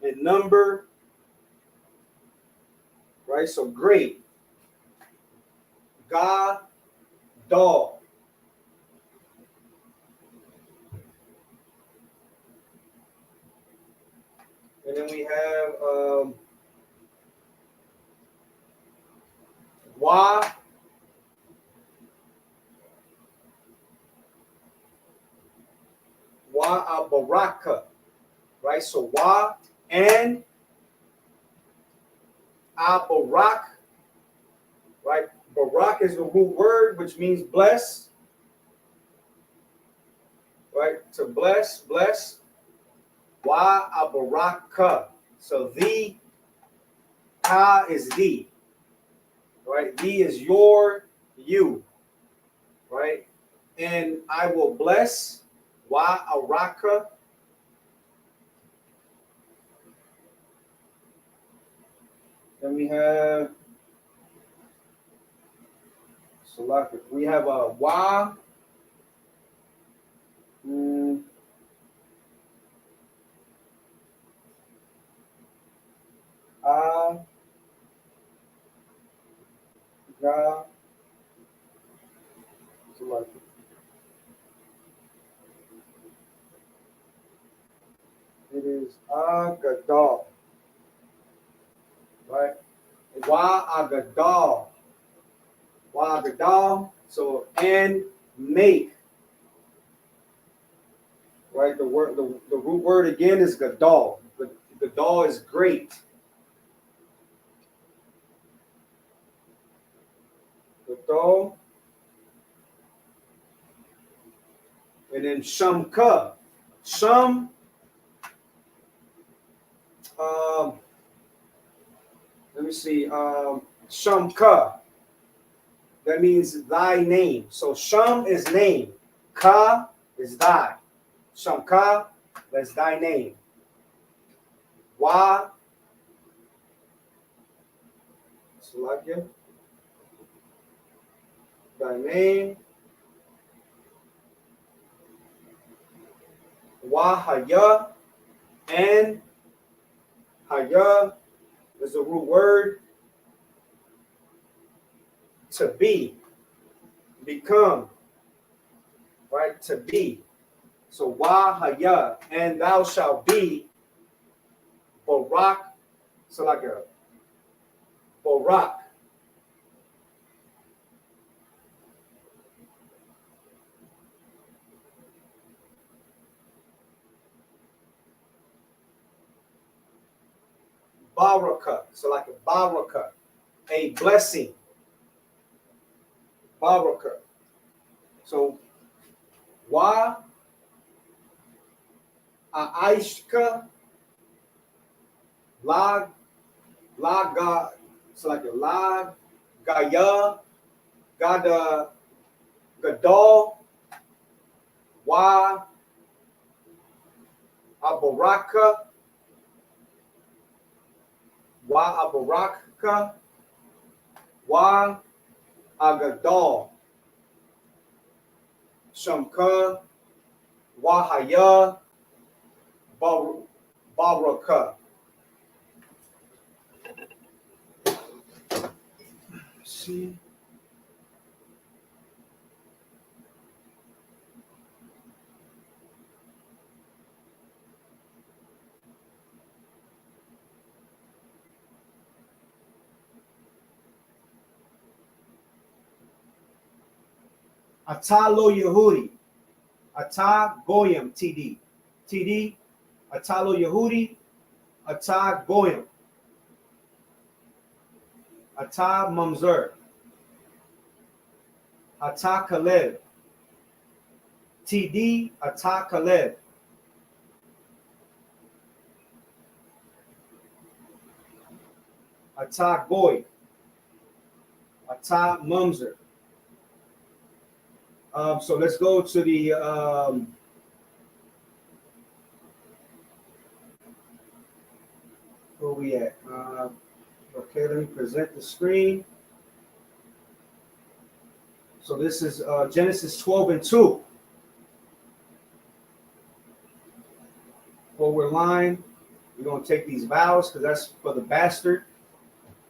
in number, right? So great. Gadol. And then we have Wa, Baraka, right? So Wa and Barak, right? Barak is the root word, which means bless, right? To bless, bless. Wa Baraka. So the ka is the, right? The is your, you, right? And I will bless. Wa Araka. Then we have select. We have a Wa. Ga. Select. It is Agadal, right? Wa Agadal. Wa Agadal. So and make, right? The word, the root word again is Gadal. Gadal is great. Gadal. And then Shamka. Sham. Let me see. Shamka. That means thy name. So Sham is name. Ka is thy. Shamka, that's thy name. Wa, Salakia, thy name. Wa haya, and haya is a root word. To be, become, right? To be. So wa haya, and thou shalt be Barak, Salakia, Barak. Baraka, so like a baraka, a blessing. Baraka. So wa aishka la ga, so like a la gaya gada gadol wa abaraka wa agadol shamka wa haya baraka. See. Ata lo Yehudi. Ata goyim TD. TD. Ata lo Yehudi. Ata goyim. Ata mamzer. Ata Kaleb. TD. Ata Kaleb. Ata goy. Ata mamzer. So let's go to the where we at? Okay, let me present the screen. So this is Genesis 12:2. Forward line. We're going to take these vowels because that's for the bastard,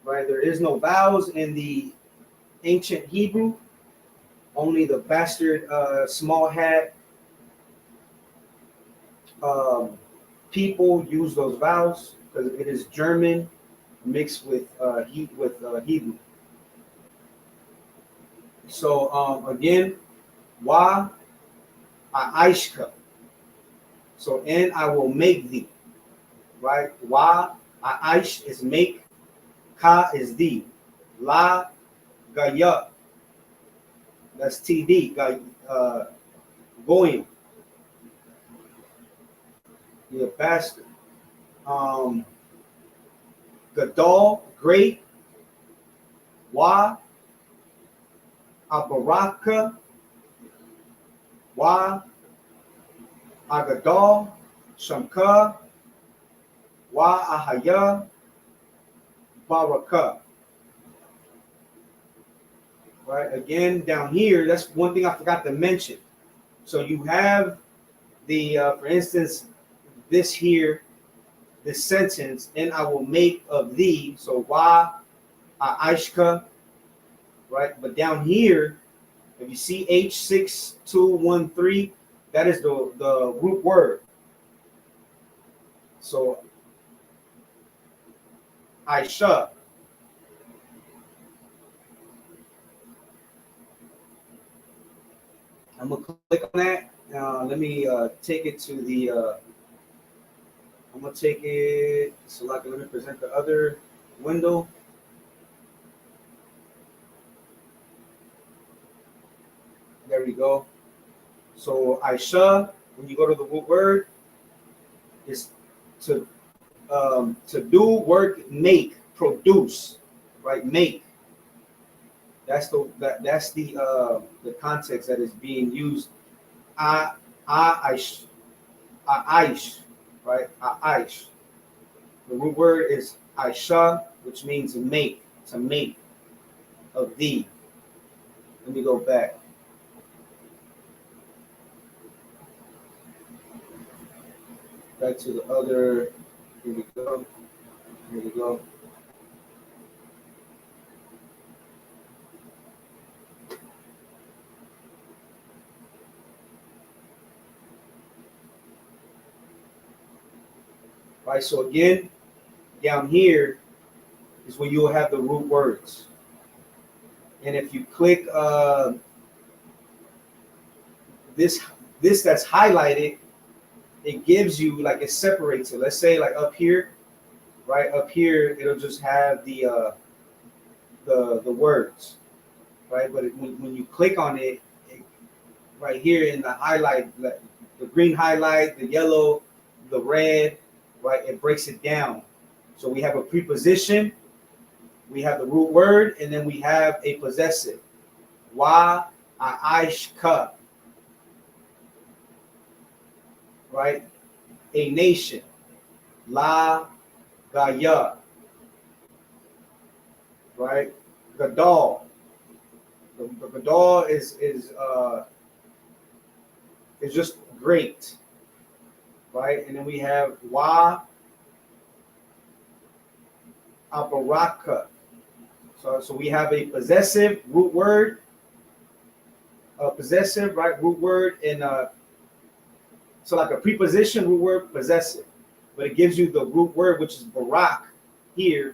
right? There is no vowels in the ancient Hebrew. Only the bastard small hat people use those vowels because it is German mixed with Hebrew. So again, wa aishka. So and I will make thee, right? Wa aish is make, ka is thee, la gaya. That's TD, goyim. You're a bastard. Gadol, great. Wa abaraka. Wa agadol. Shamka. Wa ahaya. Baraka. Right, again, down here, that's one thing I forgot to mention. So you have the, for instance, this here, this sentence, and I will make of thee. So wa aishka, right? But down here, if you see H6213, that is the root word. So Aisha. I'm gonna click on that. Let me take it to the. I'm gonna take it. So like, let me present the other window. There we go. So Aisha, when you go to the root word, is to do, work, make, produce, right? Make. That's the context that is being used. I aish, aish, right? Aish. The root word is aisha, which means mate, to mate of thee. Let me go back to the other. Here we go. Here we go. Right. So again, down here is where you'll have the root words. And if you click this that's highlighted, it gives you like it separates it. Let's say like up here, right up here, it'll just have the words, right? But when you click on it, right here in the highlight, the green highlight, the yellow, the red, right? It breaks it down. So we have a preposition, we have the root word, and then we have a possessive. Wa aishka, right? A nation. La gaya, right? Gadol. The gadol is just great, right? And then we have wa abaraka. So we have a possessive root word, a possessive, right? Root word, and so like a preposition root word, possessive, but it gives you the root word, which is barak here.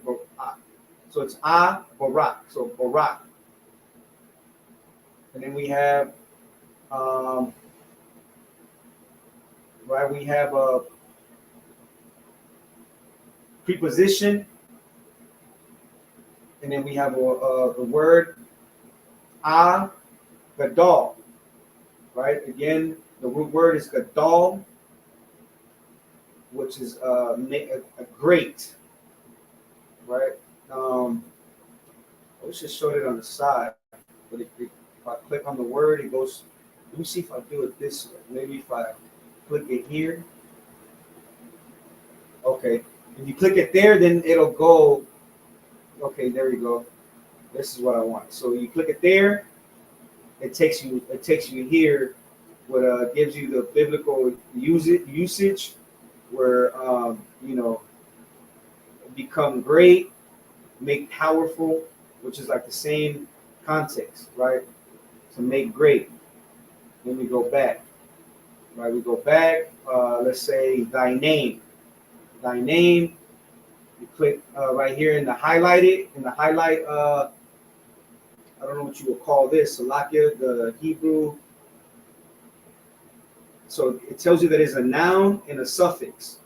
So it's barak. So barak, and then we have right. We have a preposition, and then we have the word gadol, right? Again, the root word is gadol, which is a great, right? I wish it showed it on the side, but if I click on the word, it goes. Let me see if I do it this way. Maybe if I click it here. Okay, if you click it there, then it'll go. Okay, there you go. This is what I want. So you click it there, it takes you here, what gives you the biblical usage, where become great, make powerful, which is like the same context, right? To make great. Then we go back, right? We go back. Let's say thy name. Thy name. You click right here in the highlighted, in the highlight. I don't know what you would call this. Salakia, the Hebrew. So it tells you that it's a noun and a suffix,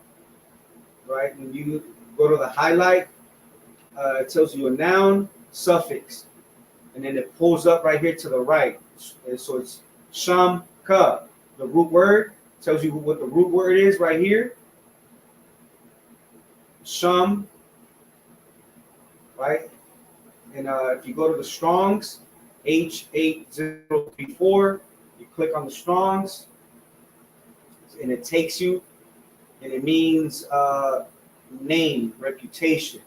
right? When you go to the highlight, it tells you a noun, suffix, and then it pulls up right here to the right. And so it's sham ka, the root word, tells you what the root word is right here. Sham, right? And if you go to the Strongs, H8034, you click on the Strongs, and it takes you, and it means name, reputation.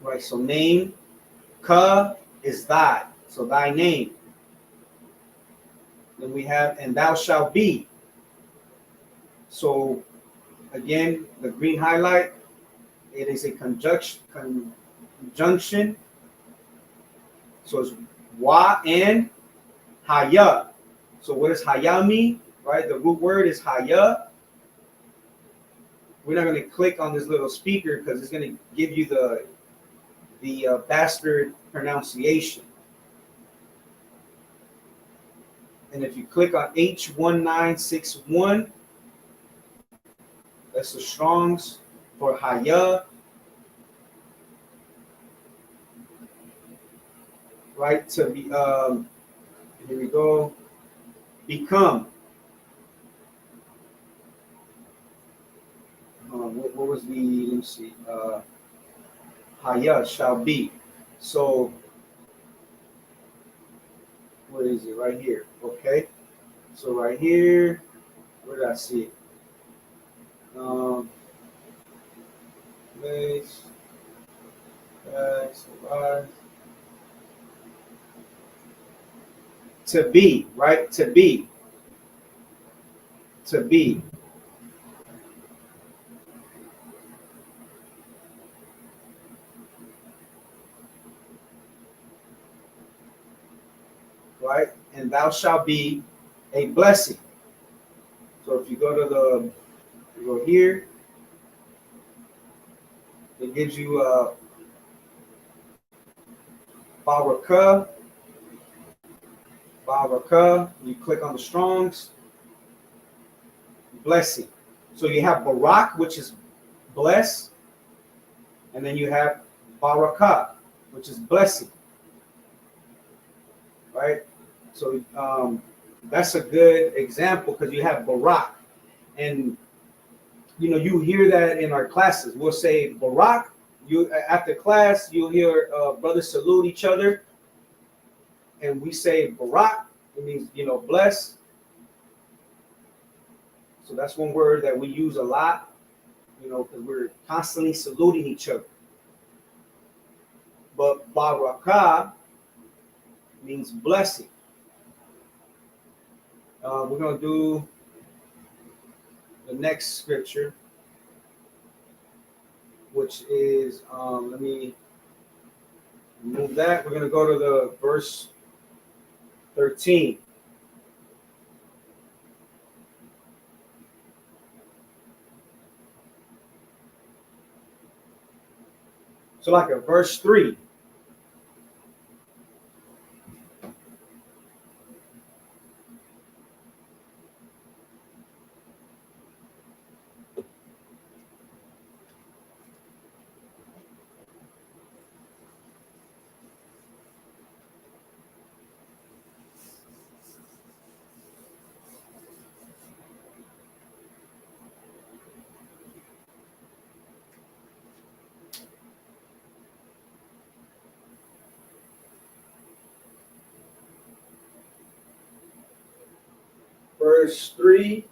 Right, so name, ka is thy, so thy name. Then we have, and thou shalt be. So again, the green highlight, it is a conjunction. So it's wa and haya. So what does haya mean? Right, the root word is haya. We're not going to click on this little speaker because it's going to give you the bastard pronunciation. And if you click on H1961, that's the Strongs for haya. Right, to be, here we go, become. What was the, let me see, Haya shall be. So where is it? Right here. Okay. So right here, where did I see it? Place, right. To be, right? To be, right? And thou shalt be a blessing. So if you go to you go here, it gives you Baraka, Baraka. You click on the Strongs, blessing. So you have Barak, which is bless, and then you have Baraka, which is blessing, right? So that's a good example because you have Barak, and you hear that in our classes. We'll say Barak. You after class, you'll hear brothers salute each other, and we say Barak. It means bless. So that's one word that we use a lot, because we're constantly saluting each other. But Barakah means blessing. We're going to do the next scripture, which is, let me remove that. We're going to go to the verse 13. So like a verse 3. Verse 3.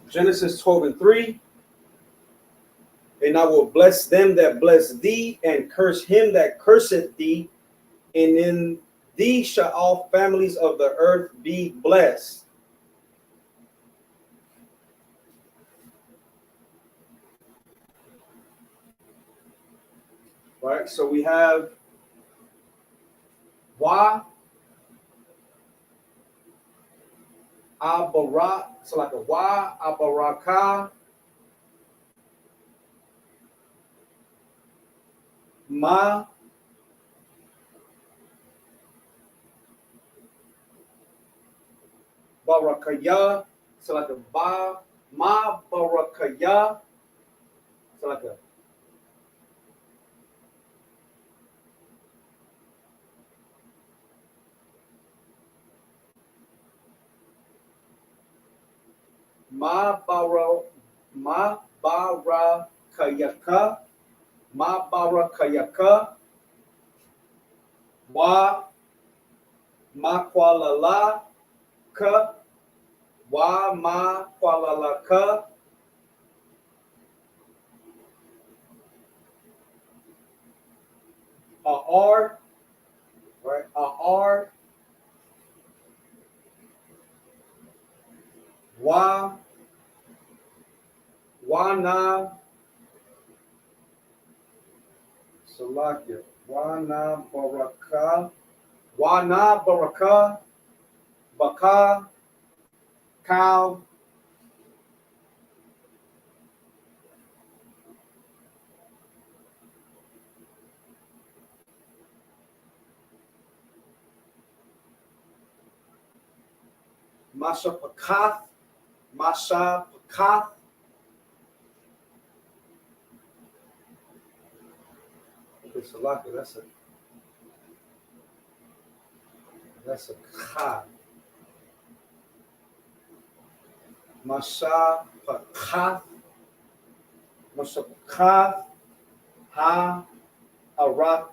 Genesis 12:3. And I will bless them that bless thee, and curse him that curseth thee, and in thee shall all families of the earth be blessed. Right, so we have Wa Abarak, so like a Wa Abaraka Ma Barakaya, so like a Ba Ma Barakaya, so like a Ma Barakayaka, Ma Barakayaka, Wa Makwalala Ka, Wa Makwalala R, right? R, Wa Wana Salakia, Wana Baraka, Baka, Cow, Masha Pakath, Masha Pakath, okay, Salakia, that's a Ka. Masha Pakath, Ha Arak,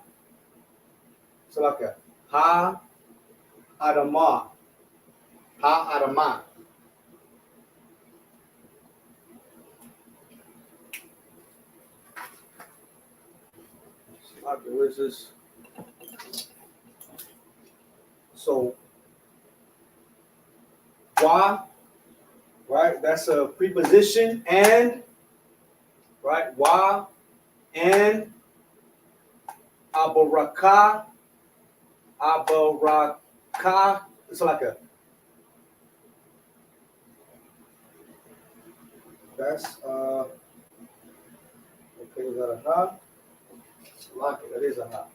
Salakia, Ha Adama, Ha Adama. Salakia, where's this? So Wa, right? That's a preposition, and right, Wa and Abaraka, it's like a, that's okay, is that a ha? It's like it, that is a ha.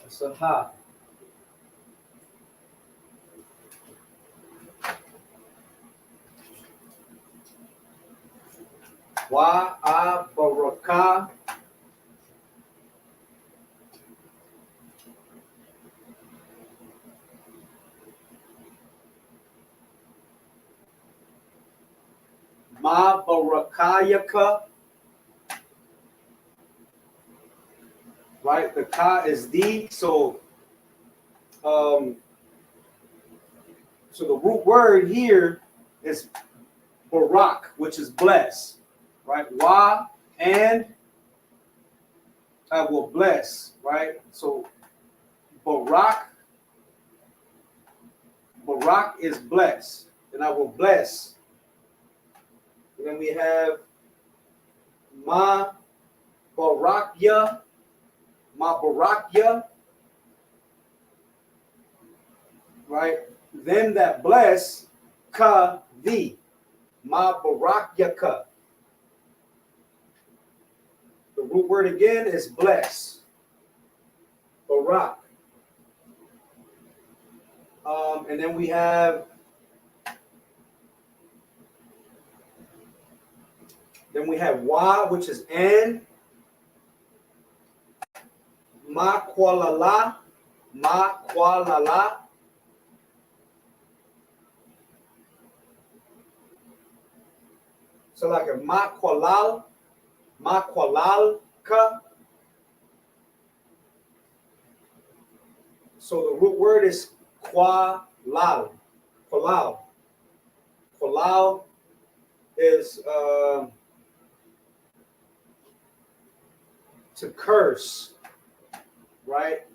It's a ha. Wa Abaraka, Ma Barakayaka, right? The ka is the, so so the root word here is Barak, which is bless, right? Wa and I will bless, right? So Barak is blessed, and I will bless. And then we have Ma Barakya, right? Them that bless, Ka thee, Ma Barakyaka. The root word again is bless, Barak. And then we have Wa, which is and, Ma Kualala, so like a Ma Kualal Ka. So the root word is qualal. Qualal. Qualal is to curse, right?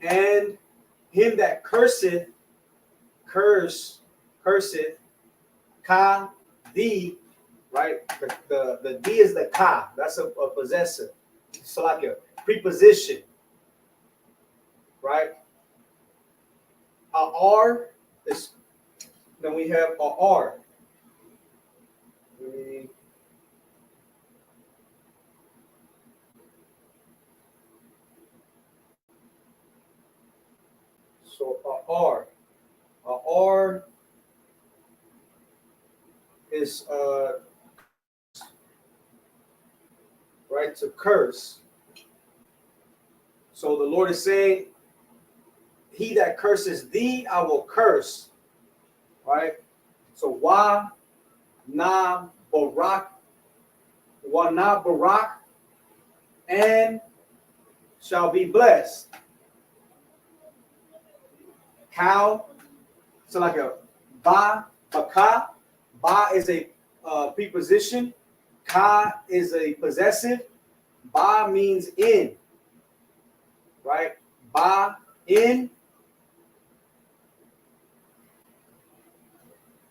And him that curseth, curseth, ka, thee, right? The D is the ka. That's a possessor. So like a preposition, right? A R is, then we have a R. So a R. A R is right, to curse. So the Lord is saying, he that curses thee, I will curse. Right? So wa na barak, and shall be blessed. How? So like a ka. Ba is a preposition. Ka is a possessive. Ba means in. Right? Ba, in.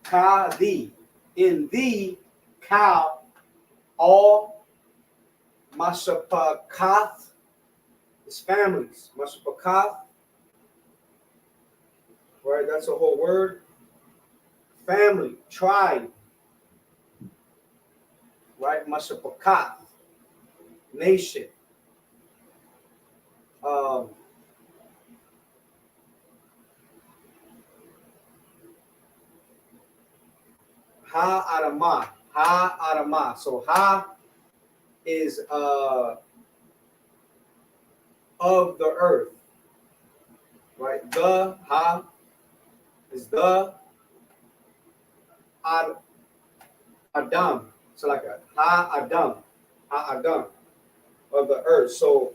Ka, thee. In thee, cow, all Mashapakath is families. Mashapakath, right? That's a whole word. Family, tribe, right? Mashapakath, nation. Ha-adamah. So ha is of the earth, right? The ha is the Adam. So like a ha-adam of the earth. So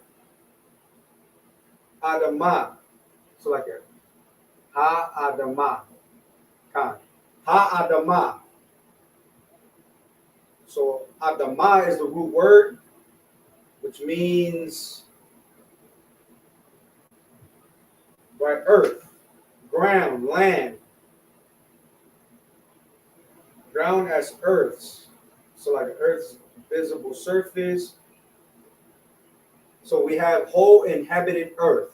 adamah. So like a ha-adamah. Ha-adamah. So adamah is the root word, which means, right, earth, ground, land. Ground as earths. So like earth's visible surface. So we have whole inhabited earth,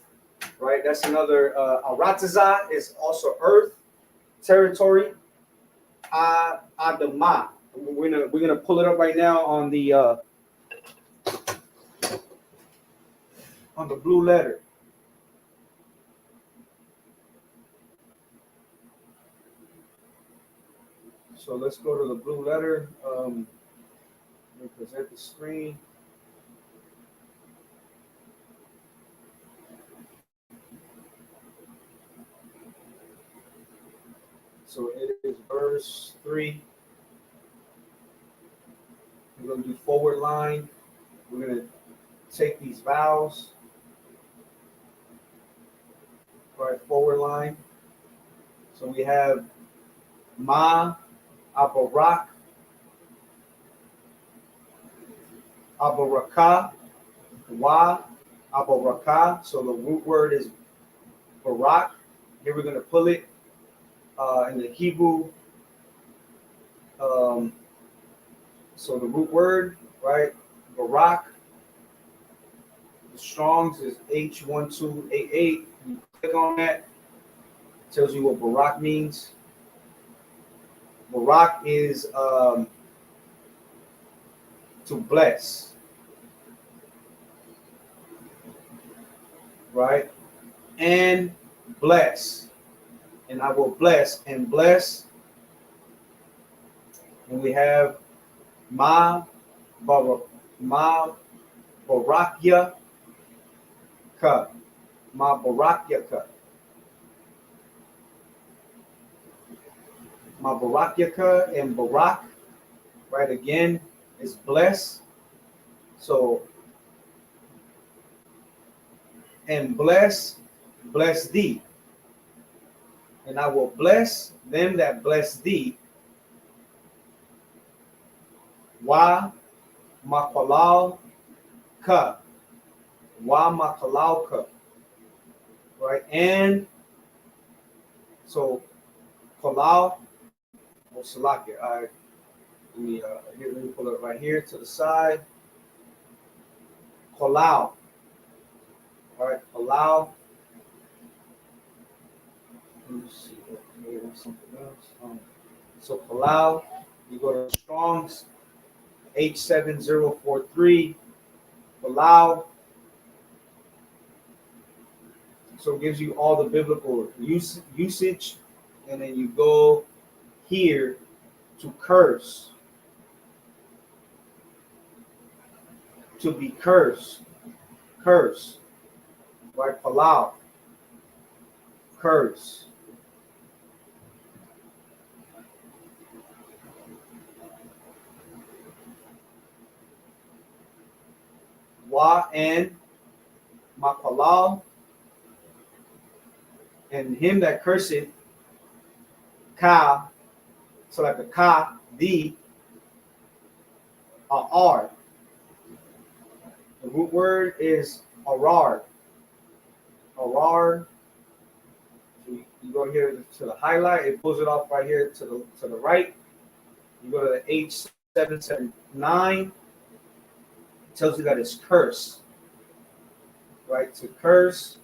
right? That's another, Arataza is also earth, territory. Adamah. We're gonna pull it up right now on the blue letter. So let's go to the blue letter. Let me present the screen. So it is verse 3. We're going to do forward line. We're going to take these vowels. Right, forward line. So we have ma, abarak, abaraka, wa, abaraka. So the root word is barak. Here we're going to pull it in the Hebrew. So the root word, right, barak. The Strong's is H1288. You click on that, it tells you what barak means. Barak is to bless, right? And bless. And I will bless and bless. And we have ma barakya ka. Ma barakya ka. Ma barakya ka and barak, right, again, is bless. So, and bless bless thee, and I will bless them that bless thee. Wa makalau ka. Wa makalau ka. Right? And so kalau or salaki. Let me pull it right here to the side. Kalau. All right, allow. Let me see. Okay, that's something else. So allow. You go to Strong's H7043. Allow. So it gives you all the biblical usage, and then you go here to curse, to be cursed, curse, right? Allow, curse. Wa and makalau, and him that curseth, ka, so like a ka, the, ar. The root word is arar. Arar. You go here to the highlight, it pulls it off right here to the right. You go to the H779, it tells you that it's curse. Right? To curse.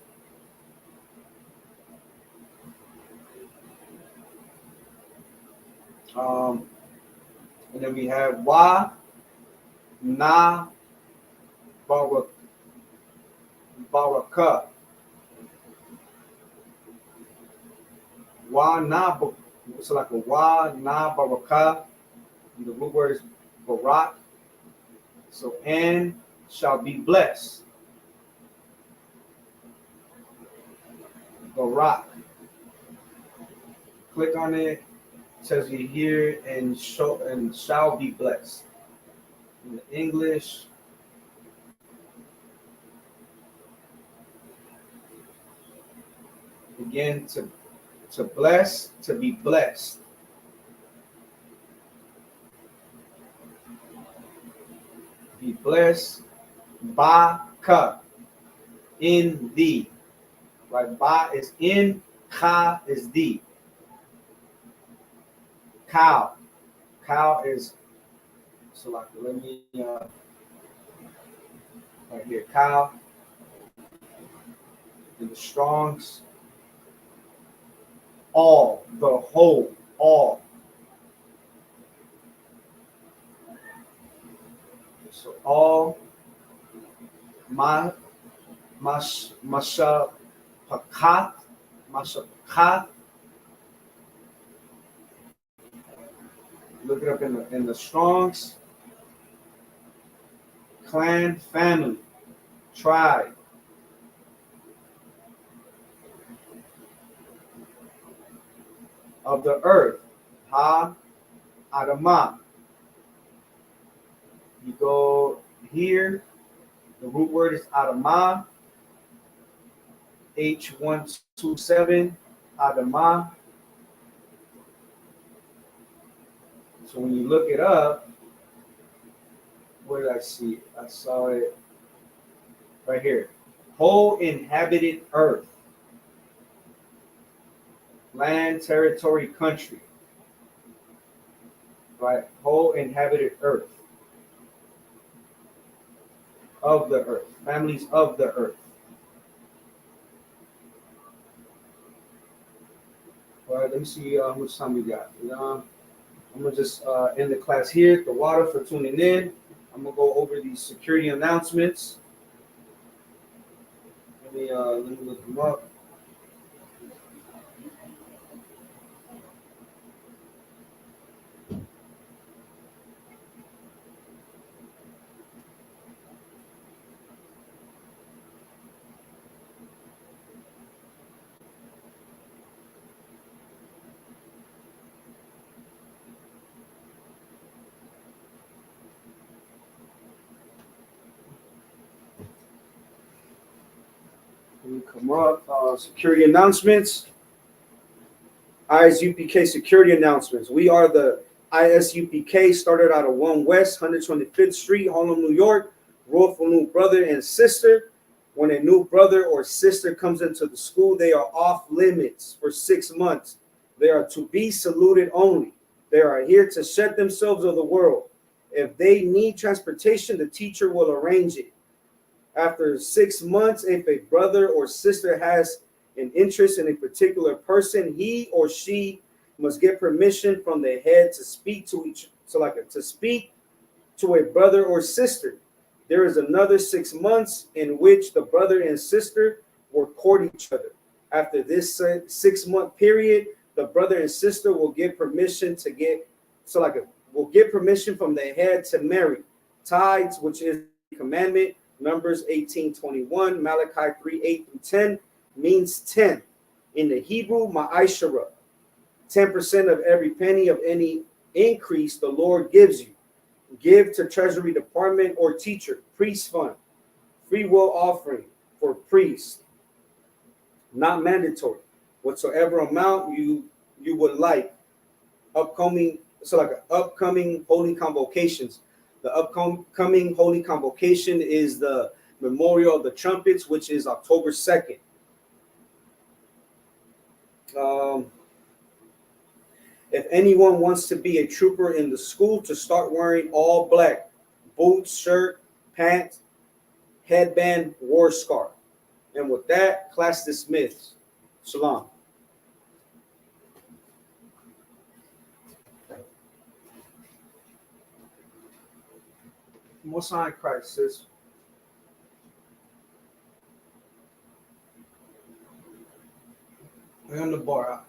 And then we have wa na baraka. Wa na, so like a wa na baraka. The root word is barak. So and shall be blessed. Barak. Click on it. Says you here and shall be blessed. In the English, again, to bless, to be blessed. Be blessed. Ba ka, in thee. Right? Ba is in, ka is thee. Cow. Cow is, so like, let me, right here, cow. In the Strongs. All, the whole, all. So all, masha pakat, look it up in the Strongs. Clan, family, tribe. Of the earth, ha, adamah. You go here, the root word is adamah, H127, adamah. So when you look it up, where did I see it? I saw it right here. Whole inhabited earth. Land, territory, country. Right? Whole inhabited earth. Of the earth. Families of the earth. All right, let me see how much time we got. I'm going to just end the class here. The water for tuning in. I'm going to go over these security announcements. Let me look them up. Let me come up. Security announcements. ISUPK security announcements. We are the ISUPK, started out of 1 West, 125th Street, Harlem, New York. Rule for new brother and sister. When a new brother or sister comes into the school, they are off limits for 6 months. They are to be saluted only. They are here to shed themselves of the world. If they need transportation, the teacher will arrange it. After 6 months, if a brother or sister has an interest in a particular person, he or she must get permission from the head to speak to to speak to a brother or sister. There is another 6 months in which the brother and sister will court each other. After this 6 month period, the brother and sister will get permission will get permission from the head to marry. Tithes, which is a commandment, Numbers 18:21, Malachi 3:8-10, means 10. In the Hebrew, ma'ashara, 10% of every penny of any increase the Lord gives you. Give to Treasury Department or teacher, priest fund, free will offering for priests, not mandatory. Whatsoever amount you would like. Upcoming holy convocations. The upcoming holy convocation is the Memorial of the Trumpets, which is October 2nd. If anyone wants to be a trooper in the school, to start wearing all black, boots, shirt, pants, headband, war scarf. And with that, class dismissed. Shalom. Most High Christ, sis. We're on the bar.